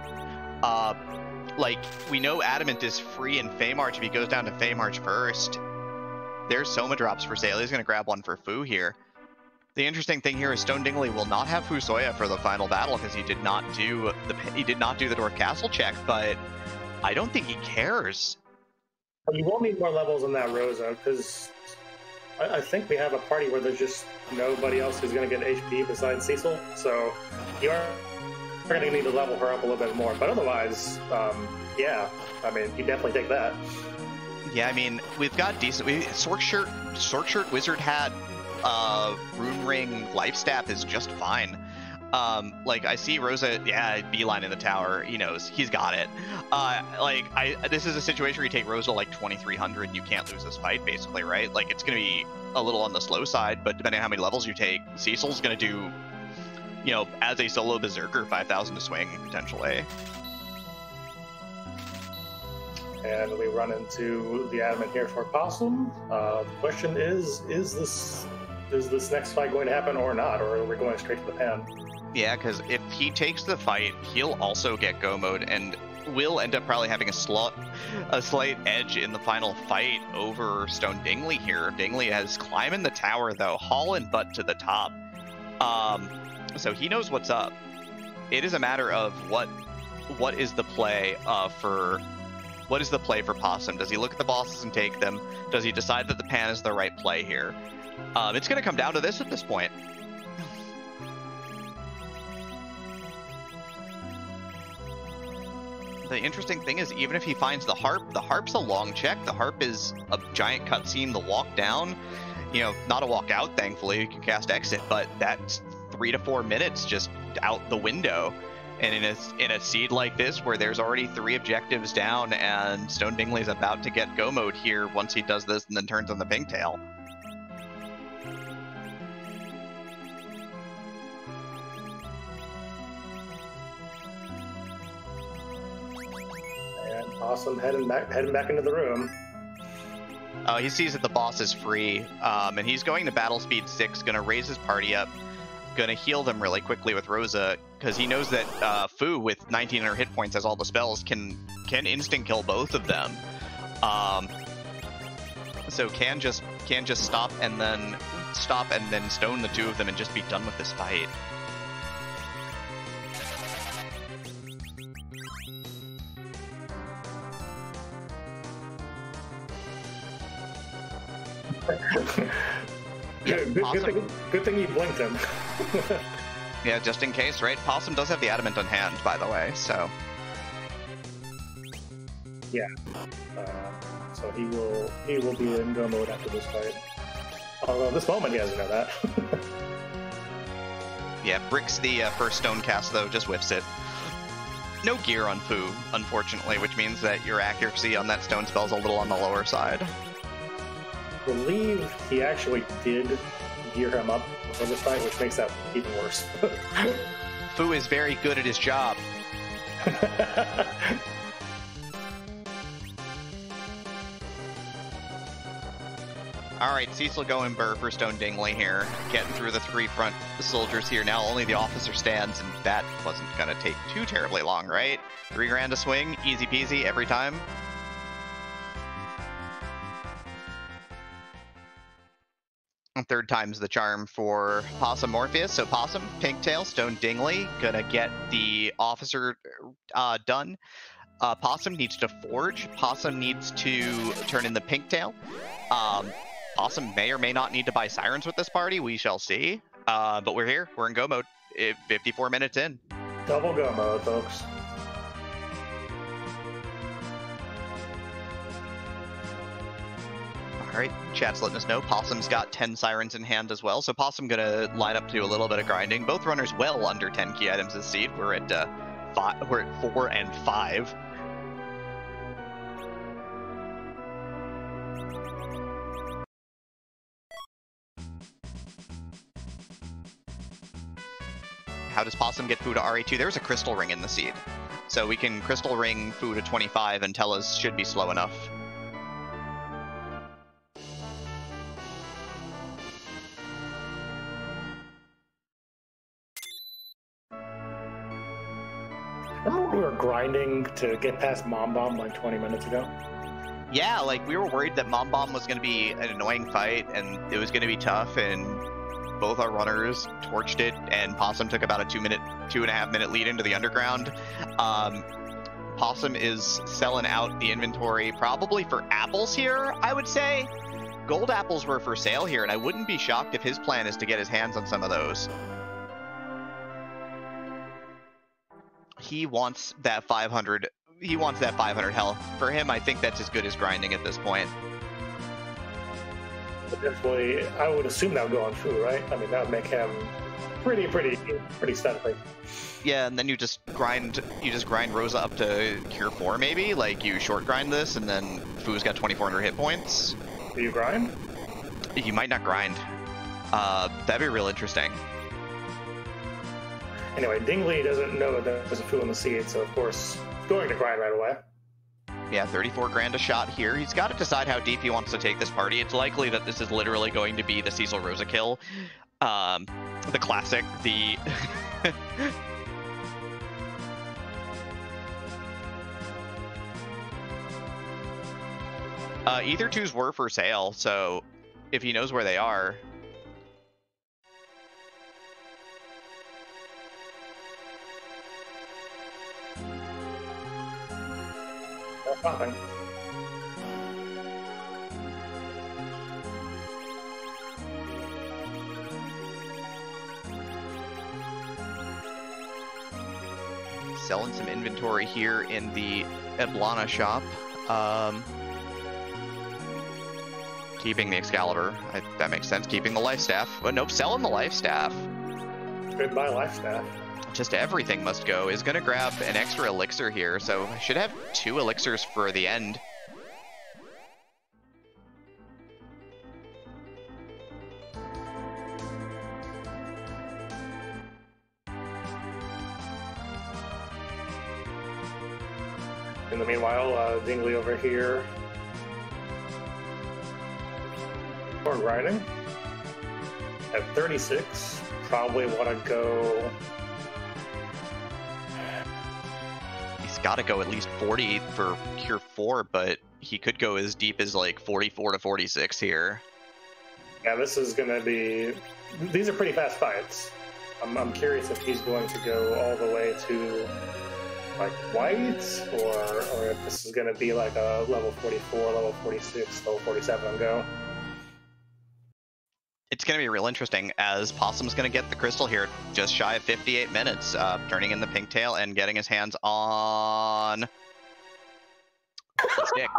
Like, we know Adamant is free in Feymarch if he goes down to Feymarch first. There's Soma drops for sale. He's going to grab one for Fu here. The interesting thing here is Stone Dingley will not have Fusoya for the final battle because he did not do the Dwarf Castle check, but I don't think he cares. You won't need more levels on that Rosa, because I think we have a party where there's just nobody else who's going to get HP besides Cecil, so you are going to need to level her up a little bit more. But otherwise, yeah, I mean, you definitely take that. Yeah, I mean, we've got decent... Sork Shirt, Wizard Hat, Rune Ring, Life Staff is just fine. Like, I see Rosa, yeah, beeline in the tower. He knows. He's got it. This is a situation where you take Rosa like 2300 and you can't lose this fight, basically, right? Like, it's going to be a little on the slow side, but depending on how many levels you take, Cecil's going to do, you know, as a solo Berserker, 5000 to swing, potentially. And we run into the Adamant here for Possum. The question is this next fight going to happen or not? Or are we going straight to the pan? Yeah, because if he takes the fight, he'll also get go mode, and will end up probably having a slight edge in the final fight over Stone Dingley here. Dingley has climbing the tower, though, hauling butt to the top. So he knows what's up. It is a matter of what is the play for Possum. Does he look at the bosses and take them? Does he decide that the pan is the right play here? It's going to come down to this at this point. The interesting thing is, even if he finds the harp's a long check. The harp is a giant cutscene to walk down. You know, not a walk out, thankfully. You can cast exit, but that's 3 to 4 minutes just out the window. And in a seed like this, where there's already 3 objectives down, and Stone Dingley's about to get go mode here once he does this and then turns on the Pinktail. Possum heading back into the room. He sees that the boss is free, and he's going to battle speed 6, going to raise his party up, going to heal them really quickly with Rosa, because he knows that Fu, with 1900 hit points, has all the spells, can instant kill both of them. So can just stop and then stone the two of them and just be done with this fight. Yeah, good thing you blinked him. Yeah, just in case, right? Possum does have the adamant on hand, by the way, so. Yeah. So he will be in go mode after this fight. Although this moment he doesn't know that. Yeah, bricks the first stone cast though, just whiffs it. No gear on Fu, unfortunately, which means that your accuracy on that stone spell is a little on the lower side. I believe he actually did gear him up before this fight, which makes that even worse. Fu is very good at his job. Alright, Cecil going Burr for Stone Dingley here. Getting through the three front soldiers here. Now only the officer stands, and that wasn't going to take too terribly long, right? 3 grand a swing, easy peasy every time. And third time's the charm for Possumorpheus. So Possum, Pinktail, Stone Dingley, gonna get the officer done. Possum needs to forge. Possum needs to turn in the Pinktail. Possum may or may not need to buy sirens with this party. We shall see. But we're here. We're in go mode. 54 minutes in. Double go mode, folks. All right, chat's letting us know Possum's got 10 sirens in hand as well. So Possum gonna line up to a little bit of grinding. Both runners well under 10 key items this seed. We're at 4 and 5. How does Possum get Fu to RA2? There's a crystal ring in the seed. So we can crystal ring Fu to 25 and tell us should be slow enough. Remember when we were grinding to get past Mom Bomb like 20 minutes ago? Yeah, like we were worried that Mom Bomb was going to be an annoying fight and it was going to be tough, and both our runners torched it, and Possum took about a 2.5 minute lead into the underground. Possum is selling out the inventory probably for apples here, I would say. Gold apples were for sale here, and I wouldn't be shocked if his plan is to get his hands on some of those. He wants that 500. He wants that 500 health. For him, I think that's as good as grinding at this point. But definitely, I would assume that would go on Fu, right? I mean, that would make him pretty stealthy. Yeah, and then you just grind Rosa up to Cure 4, maybe. Like you short grind this, and then Fu's got 2,400 hit points. Do you grind? You might not grind. That'd be real interesting. Anyway, Dingley doesn't know that there's a Fu in the seed, so of course, he's going to grind right away. Yeah, 34 grand a shot here. He's got to decide how deep he wants to take this party. It's likely that this is literally going to be the Cecil Rosa kill. The classic, the... Ether 2s were for sale, so if he knows where they are... Nothing. Selling some inventory here in the Eblana shop. Keeping the Excalibur. That makes sense. Keeping the Life Staff. But nope, selling the Life Staff. Goodbye, Life Staff. Just everything must go. Is going to grab an extra elixir here, so I should have 2 elixirs for the end. In the meanwhile, Dingley over here. More grinding. At 36, probably want to go... He's got to go at least 40 for Cure 4, but he could go as deep as like 44 to 46 here. Yeah, this is going to be... These are pretty fast fights. I'm curious if he's going to go all the way to like white, or if this is going to be like a level 44, level 46, level 47 and go. It's going to be real interesting, as Possum's going to get the crystal here just shy of 58 minutes, turning in the pink tail and getting his hands on the stick.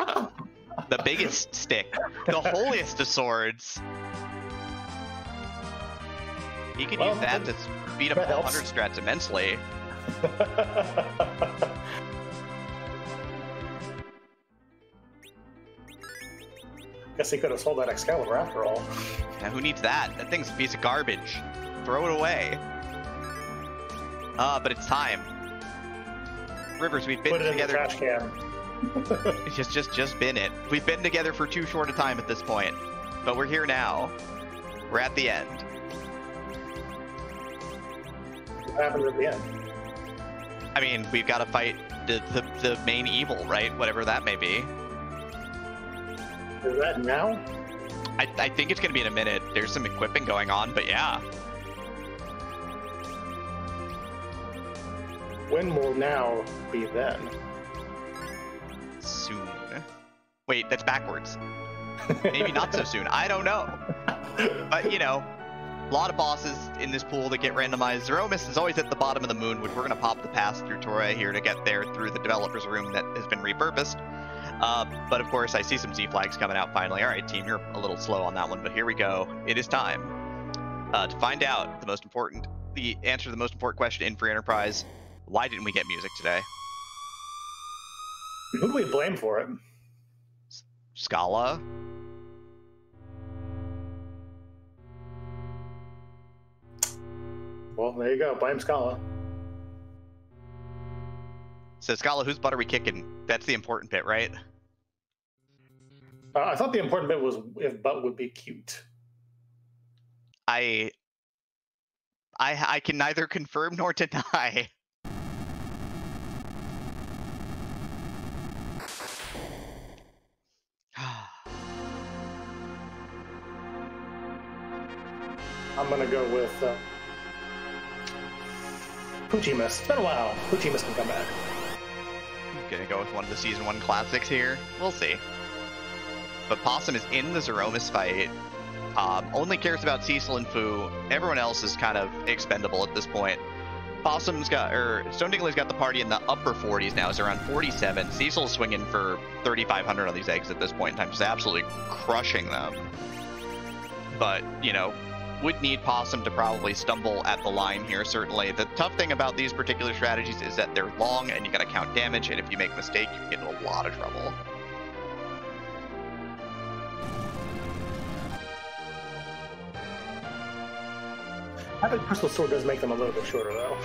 The biggest stick. The holiest of swords. He could use that to speed up 100 strats immensely. Guess he could have sold that Excalibur after all. Yeah, who needs that? That thing's a piece of garbage. Throw it away. But it's time. Rivers, we've been Put it together. In the trash can. just bin it. We've been together for too short a time at this point, but we're here now. We're at the end. What happens at the end? I mean, we've got to fight the main evil, right? Whatever that may be. Is that now? I think it's going to be in a minute. There's some equipping going on, but yeah. When will now be then? Soon. Wait, that's backwards. Maybe not so soon. I don't know. But, you know, a lot of bosses in this pool that get randomized. Zeromus is always at the bottom of the moon, which we're going to pop the pass through Tora here to get there through the developer's room that has been repurposed. But of course, I see some Z flags coming out finally. All right, team, you're a little slow on that one, but here we go. It is time to find out the answer to the most important question in Free Enterprise. Why didn't we get music today? Who do we blame for it? Scala? Well, there you go. Blame Scala. So Scala, whose butt are we kicking? That's the important bit, right? I thought the important bit was if butt would be cute. I can neither confirm nor deny. I'm gonna go with Poochie Mist. It's been a while. Poochie Mist can come back. I'm gonna go with one of the Season 1 classics here. We'll see. But Possum is in the Zeromus fight. Only cares about Cecil and Fu. Everyone else is kind of expendable at this point. Stone Dingley's got the party in the upper 40s now. It's around 47. Cecil's swinging for 3,500 on these eggs at this point in time, just absolutely crushing them. But, you know, would need Possum to probably stumble at the line here, certainly. The tough thing about these particular strategies is that they're long and you gotta count damage, and if you make a mistake, you can get in a lot of trouble. Having Crystal Sword does make them a little bit shorter, though.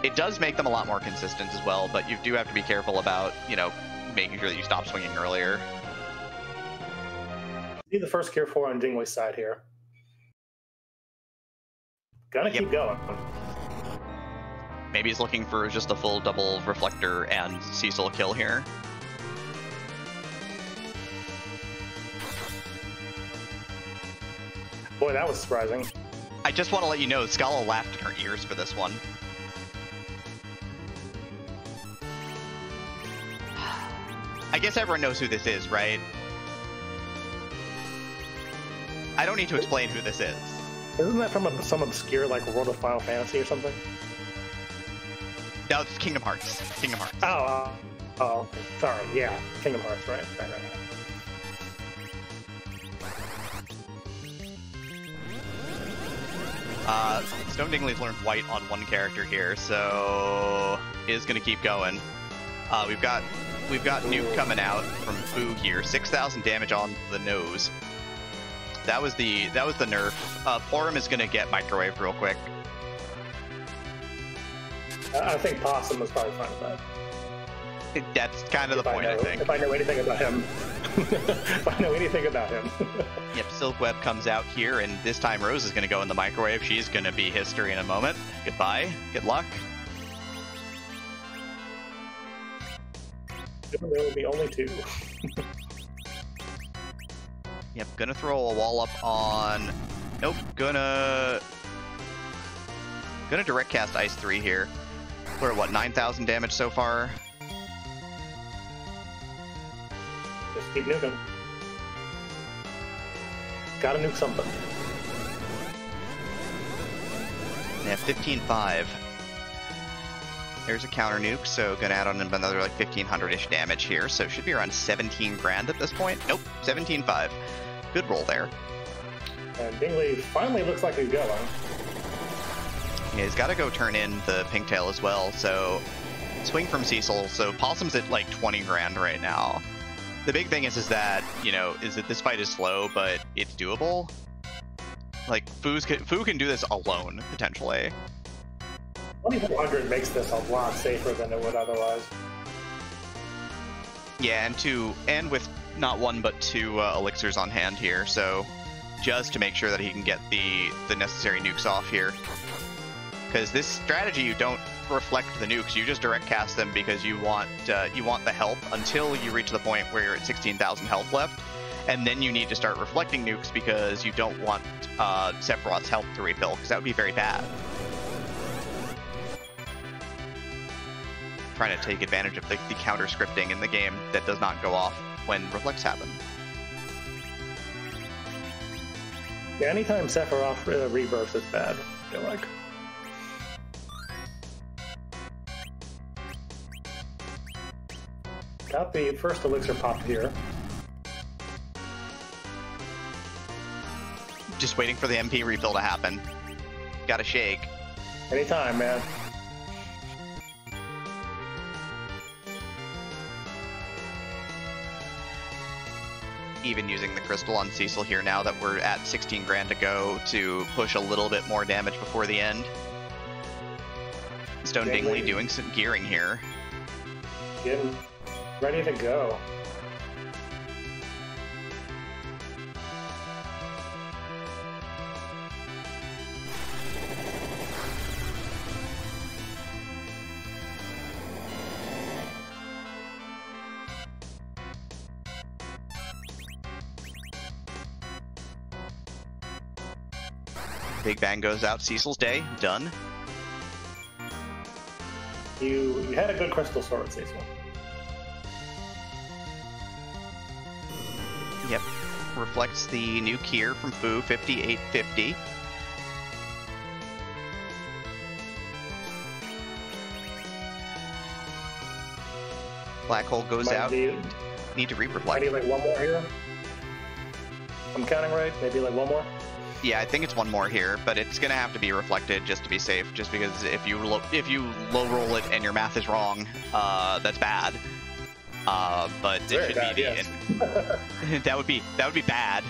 It does make them a lot more consistent as well, but you do have to be careful about, you know, making sure that you stop swinging earlier. See the first Gear 4 on Dingley's side here. Gonna keep going. Maybe he's looking for just a full double reflector and Cecil kill here. Boy, that was surprising. I just want to let you know, Scala laughed in her ears for this one. I guess everyone knows who this is, right? I don't need to explain who this is. Isn't that from some obscure, like, World of Final Fantasy or something? No, it's Kingdom Hearts. Kingdom Hearts. Oh, sorry, yeah. Kingdom Hearts, right. Stone Dingley's learned white on one character here, so is going to keep going. We've got Nuke coming out from Fu here. 6,000 damage on the nose. That was the nerf. Porum is going to get microwaved real quick. I think Possum was probably fine with that. That's kind of the point, I think. If I know anything about him. If I know anything about him. Yep, Silkweb comes out here, and this time Rose is going to go in the microwave. She's going to be history in a moment. Goodbye. Good luck. There will be only 2. Yep, gonna throw a wall up on... Nope, gonna direct cast Ice 3 here. We're at, what, 9,000 damage so far? Just keep nuking. Gotta nuke something. Yeah, 15.5. There's a counter nuke, so gonna add on another like 1,500-ish damage here, so it should be around 17 grand at this point. Nope, 17.5. Good roll there. And Dingley finally looks like he's going. Yeah, he's got to go turn in the Pinktail as well, so swing from Cecil. So Possum's at like 20 grand right now. The big thing is that, you know, is that this fight is slow, but it's doable. Like, Fu can do this alone, potentially. 2,400 makes this a lot safer than it would otherwise. Yeah, and with not 1 but 2 elixirs on hand here, so just to make sure that he can get the necessary nukes off here. Because this strategy, you don't reflect the nukes, you just direct cast them because you want the help until you reach the point where you're at 16,000 health left, and then you need to start reflecting nukes because you don't want Sephiroth's health to refill, because that would be very bad. Trying to take advantage of the counter scripting in the game that does not go off when reflects happen. Yeah, anytime Sephiroth rebirths is bad, I feel like. Got the first elixir pop here. Just waiting for the MP refill to happen. Gotta shake. Anytime, man. Even using the crystal on Cecil here now that we're at 16 grand to go to push a little bit more damage before the end. Stone Dingley doing some gearing here. Getting ready to go. Big Bang goes out. Cecil's day done. You had a good crystal sword, Cecil. Yep. Reflects the nuke here from Fu, 5850. Black hole goes out. Need to re-reflect. I need like 1 more here. I'm counting right. Maybe like 1 more. Yeah, I think it's 1 more here, but it's gonna have to be reflected just to be safe. Just because if you low roll it and your math is wrong, that's bad. But it should bad, be yes. that would be bad.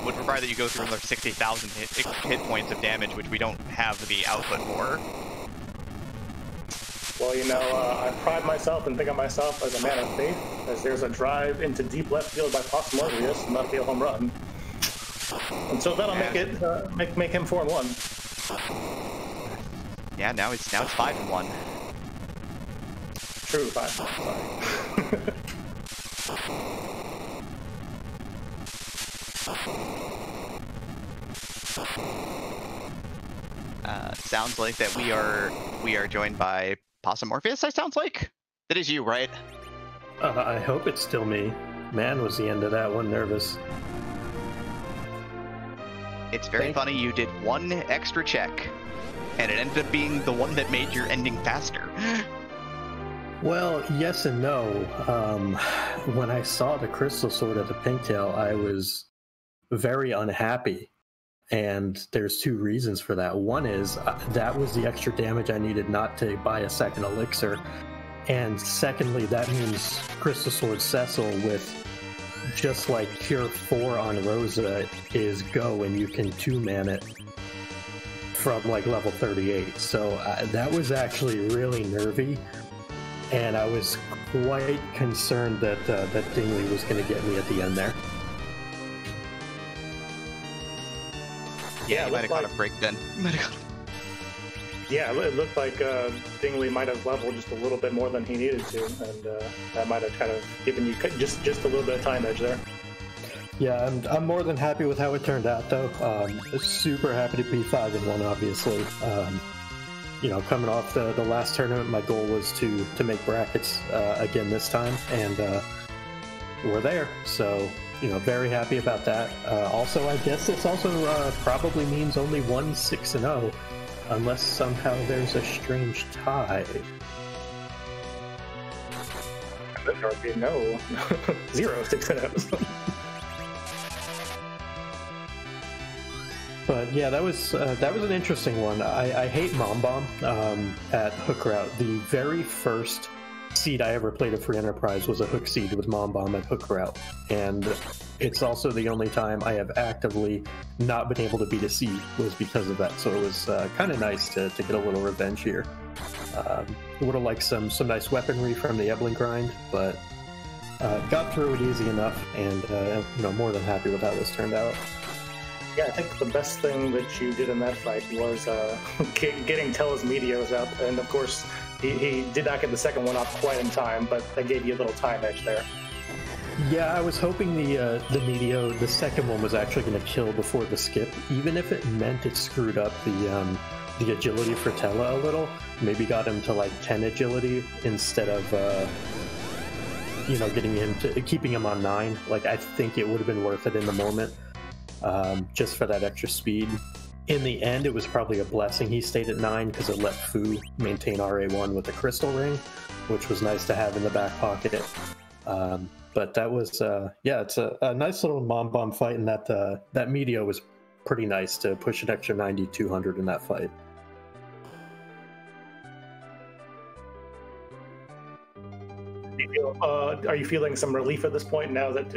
Would require that you go through another 60,000 hit points of damage, which we don't have the output for. Well, you know, I pride myself and think of myself as a man of faith, as there's a drive into deep left field by Possumorpheus, and that'll be a home run. And so that'll make it make him 4-1. Yeah, now it's 5-1. True, 5. Sounds like that we are joined by Possumorpheus. I sounds like that is you, right? I hope it's still me. Man, was the end of that one nervous. It's very funny you did 1 extra check, and it ended up being the one that made your ending faster. Well, yes and no. When I saw the crystal sword at the Pinktail, I was very unhappy. And there's 2 reasons for that. One is that was the extra damage I needed not to buy a second elixir. And secondly, that means crystal sword Cecil with just like Cure 4 on Rosa is go, and you can 2-man it from like level 38. So that was actually really nervy, and I was quite concerned that that Dingley was going to get me at the end there. Yeah, you might have got a break then. Yeah, it looked like Dingley might have leveled just a little bit more than he needed to, and that might have kind of given you just a little bit of time edge there. Yeah, I'm more than happy with how it turned out, though. Super happy to be 5-1, obviously. You know, coming off the last tournament, my goal was to make brackets again this time, and we're there. So, you know, very happy about that. Also, I guess this also probably means only 1-6-0. Unless somehow there's a strange tie. There would be no 0-6-0. But yeah, that was an interesting one. I hate Mom Bomb at Hook Route. The very first seed I ever played at Free Enterprise was a Hook seed with Mom Bomb at Hook Route, and it's also the only time I have actively not been able to beat a seed was because of that. So it was kind of nice to get a little revenge here. Would have liked some nice weaponry from the Ebling grind, but got through it easy enough, and you know, more than happy with how this turned out. Yeah, I think the best thing that you did in that fight was getting Tella's Meteos up, and of course he did not get the second one up quite in time, but that gave you a little time edge there. Yeah, I was hoping the Meteo, the second one, was actually going to kill before the skip, even if it meant it screwed up the agility for Tella a little. Maybe got him to like 10 agility instead of you know, keeping him on 9. Like, I think it would have been worth it in the moment, just for that extra speed. In the end, it was probably a blessing he stayed at 9 because it let Fu maintain RA1 with the crystal ring, which was nice to have in the back pocket. But that was, yeah, it's a nice little Mom Bomb fight, and that Meteo was pretty nice to push an extra 90-200 in that fight. Are you feeling some relief at this point now that,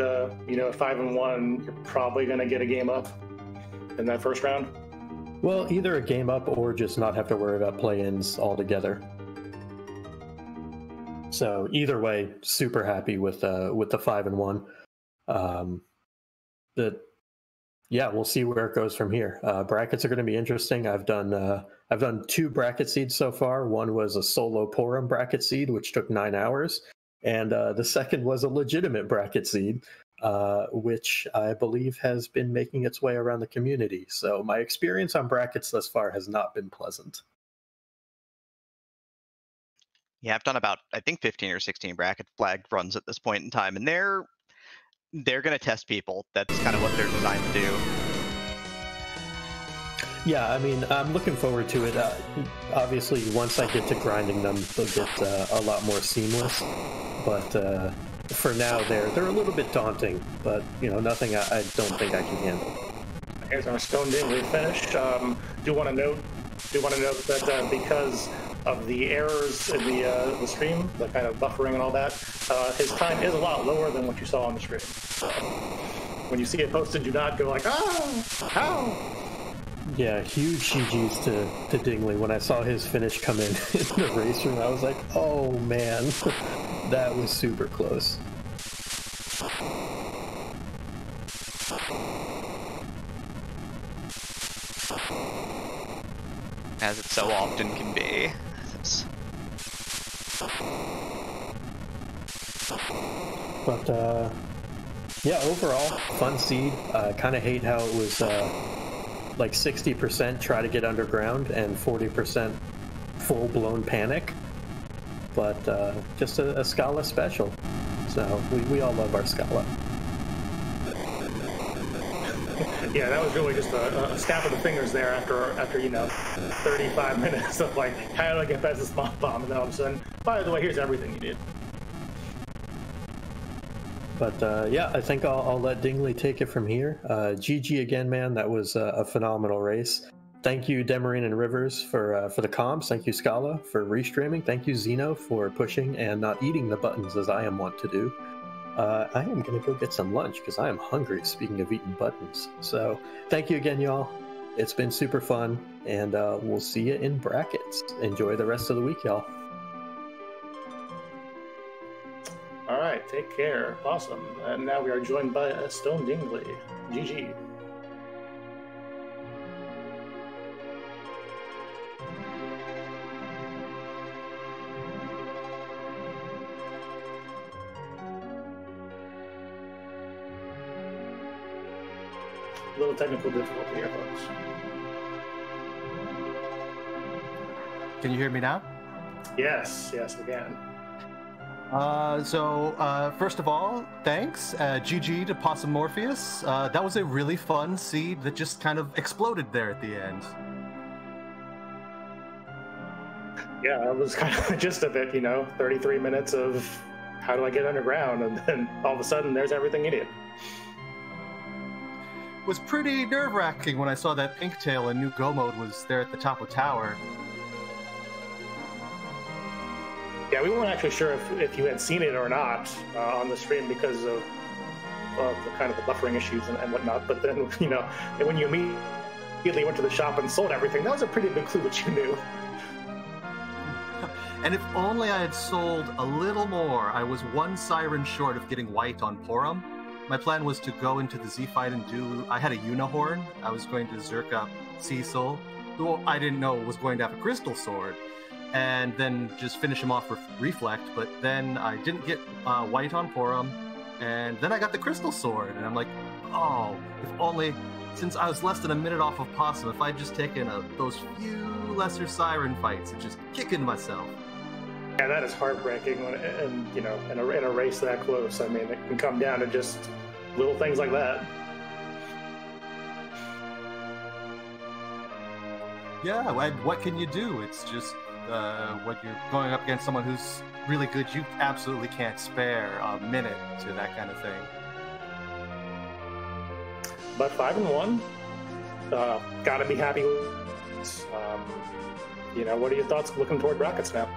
you know, 5-1, you're probably going to get a game up in that first round? Well, either a game up or just not have to worry about play-ins altogether. So either way, super happy with the 5-1. Yeah, we'll see where it goes from here. Brackets are going to be interesting. I've done 2 bracket seeds so far. One was a solo Porum bracket seed, which took 9 hours, and the second was a legitimate bracket seed, which I believe has been making its way around the community. So my experience on brackets thus far has not been pleasant. Yeah, I've done about, I think, 15 or 16 bracket flag runs at this point in time, and they're going to test people. That's kind of what they're designed to do. Yeah, I mean, I'm looking forward to it. Obviously, once I get to grinding them, they'll get a lot more seamless. But for now, they're a little bit daunting. But, you know, nothing I don't think I can handle. Here's our Stone Dingley finish. Do want to note that because of the errors in the stream, the kind of buffering and all that, his time is a lot lower than what you saw on the screen. So when you see it posted, do not go like, oh, how? Yeah, huge GGs to Dingley. When I saw his finish come in the race room, I was like, oh man, that was super close. As it so often can be. But yeah, overall, fun seed. Kind of hate how it was like 60% try to get underground and 40% full-blown panic. But just a Scala special. So we all love our Scala. Yeah, that was really just a snap of the fingers there after you know, 35 minutes of like, how do I get past this Mom Bomb? And then all of a sudden, by the way, here's everything you need. But yeah, I think I'll let Dingley take it from here. GG again, man. That was a phenomenal race. Thank you, Demarine and Rivers, for the comms. Thank you, Scala, for restreaming. Thank you, Zeno, for pushing and not eating the buttons as I am wont to do. I am going to go get some lunch because I am hungry, speaking of eating buttons. So thank you again, y'all. It's been super fun, and we'll see you in brackets. Enjoy the rest of the week, y'all. All right, take care. Awesome. And now we are joined by Stone Dingley. GG. little technical difficulty here, folks. Can you hear me now? Yes, we can. First of all, thanks. GG to Possumorpheus. That was a really fun seed that just kind of exploded there at the end. Yeah, that was kind of the gist of it, 33 minutes of how do I get underground, and then all of a sudden there's everything you need. It was pretty nerve-wracking when I saw that Pinktail and new Go Mode was there at the top of tower. Yeah, we weren't actually sure if you had seen it or not on the stream because of the kind of the buffering issues and whatnot. But then, when you immediately went to the shop and sold everything, that was a pretty big clue that you knew. And if only I had sold a little more. I was one siren short of getting white on Porum. My plan was to go into the Z-fight and I had a Unihorn. I was going to Zerk up Cecil, who I didn't know was going to have a Crystal Sword, and then just finish him off with Reflect. But then I didn't get white on Porum, and then I got the Crystal Sword, and I'm like, oh, if only, since I was less than a minute off of Possum, if I'd just taken those few lesser siren fights and just kicking myself. Yeah, that is heartbreaking, and in a race that close. I mean, it can come down to just little things like that. Yeah, what can you do? It's just when you're going up against someone who's really good, you absolutely can't spare a minute to that kind of thing. But 5-1, gotta be happy. What are your thoughts looking toward brackets now?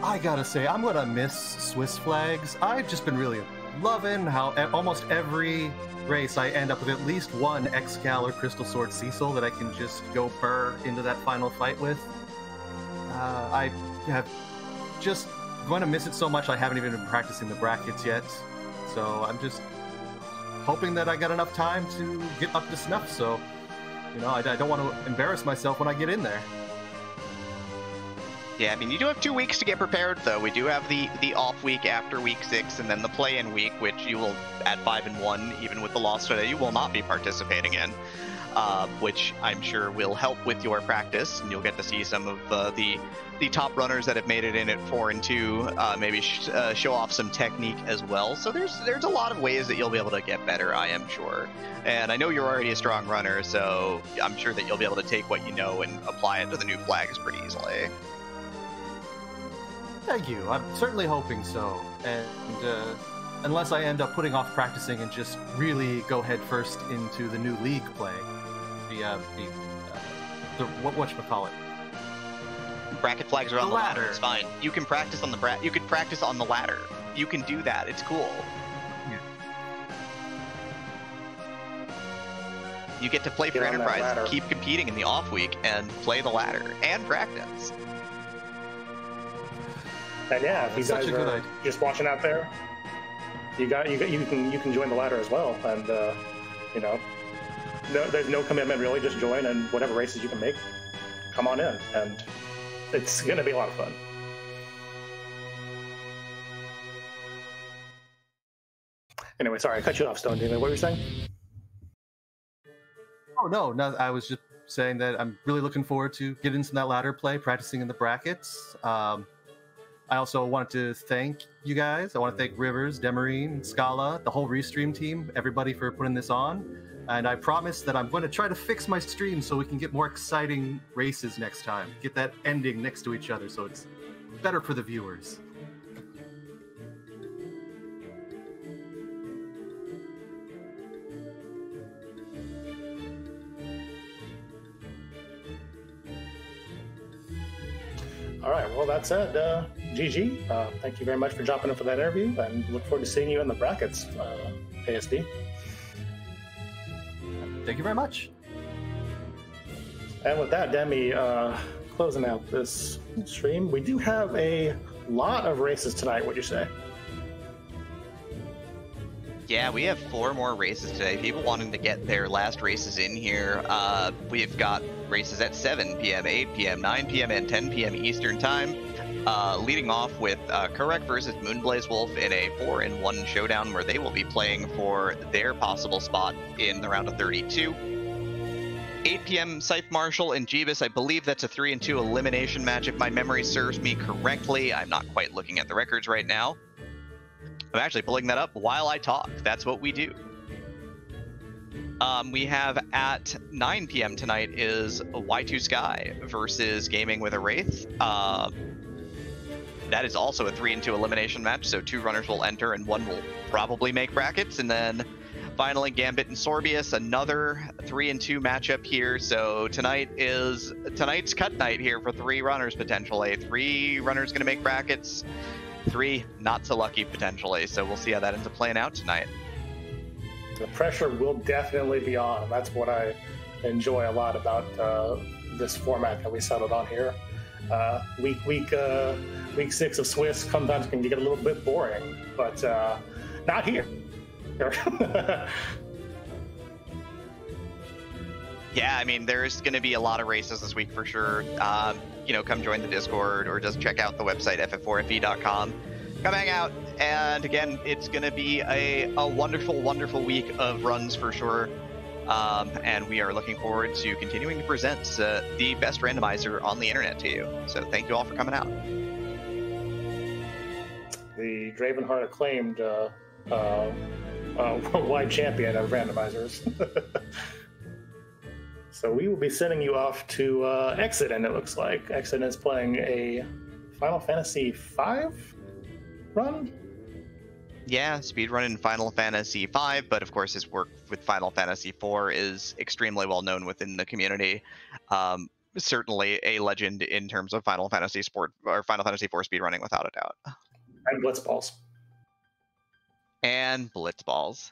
I gotta say, I'm gonna miss Swiss flags. I've just been really loving how at almost every race I end up with at least one Excal or Crystal Sword Cecil that I can just go burr into that final fight with. I have just going to miss it so much I haven't even been practicing the brackets yet. So I'm just hoping that I got enough time to get up to snuff, so I don't want to embarrass myself when I get in there. Yeah, I mean, you do have 2 weeks to get prepared, though. We do have the off week after week 6, and then the play-in week, which you will, at 5-1, even with the loss today, you will not be participating in, which I'm sure will help with your practice, and you'll get to see some of the top runners that have made it in at 4-2, maybe show off some technique as well. So there's a lot of ways that you'll be able to get better, I am sure. And I know you're already a strong runner, so I'm sure that you'll be able to take what you know and apply it to the new flags pretty easily. Thank you. I'm certainly hoping so. And unless I end up putting off practicing and just really go headfirst into the new league play, whatchamacallit? Bracket flags are on the ladder. ladder. It's fine. You can practice on the You can practice on the ladder. You can do that. It's cool. Yeah. You get to play for Enterprise and keep competing in the off week and play the ladder and practice. And yeah, if you guys are just watching out there, you can join the ladder as well. And there's no commitment really. Just join, and whatever races you can make, come on in, and it's gonna be a lot of fun. Anyway, sorry, I cut you off, Stone. What were you saying? Oh no, I was just saying that I'm really looking forward to getting into that ladder play, practicing in the brackets. I also want to thank you guys. I want to thank Rivers, Demarine, Scala, the whole Restream team, everybody for putting this on. And I promise that I'm going to try to fix my stream so we can get more exciting races next time. Get that ending next to each other so it's better for the viewers. All right, well, that said, GG. Thank you very much for jumping in for that interview, and look forward to seeing you in the brackets, ASD. Thank you very much. And with that, Demi, closing out this stream, we do have a lot of races tonight, what'd you say? Yeah, we have 4 more races today. People wanting to get their last races in here. We've got races at 7 p.m., 8 p.m., 9 p.m., and 10 p.m. Eastern Time. leading off with Kurek versus Moonblaze Wolf in a 4-in-1 showdown where they will be playing for their possible spot in the round of 32. 8 p.m. Scythe Marshall and Jeebus. I believe that's a 3-in-2 elimination match if my memory serves me correctly. I'm not quite looking at the records right now. I'm actually pulling that up while I talk. That's what we do. We have at 9 p.m. tonight is Y2 Sky versus Gaming with a Wraith. That is also a 3-in-2 elimination match, so 2 runners will enter and 1 will probably make brackets. And then finally, Gambit and Sorbius, another 3-in-2 matchup here. So tonight's cut night here for 3 runners potentially. 3 runners going to make brackets, 3 not so lucky potentially. So we'll see how that ends up playing out tonight. The pressure will definitely be on. That's what I enjoy a lot about this format that we settled on here. Week 6 of Swiss sometimes can get a little bit boring, but not here. Yeah, I mean, there's going to be a lot of races this week for sure. Come join the Discord or just check out the website, FF4FE.com. Come hang out. And again, it's going to be a wonderful, wonderful week of runs for sure. And we are looking forward to continuing to present the best randomizer on the internet to you. So thank you all for coming out. The Dravenheart acclaimed worldwide champion of randomizers. So we will be sending you off to Exodus, it looks like. Exodus is playing a Final Fantasy V run? Yeah, speedrun in Final Fantasy V, but of course his work with Final Fantasy IV is extremely well known within the community. Certainly a legend in terms of Final Fantasy IV speedrunning, without a doubt. And Blitzballs. And Blitzballs.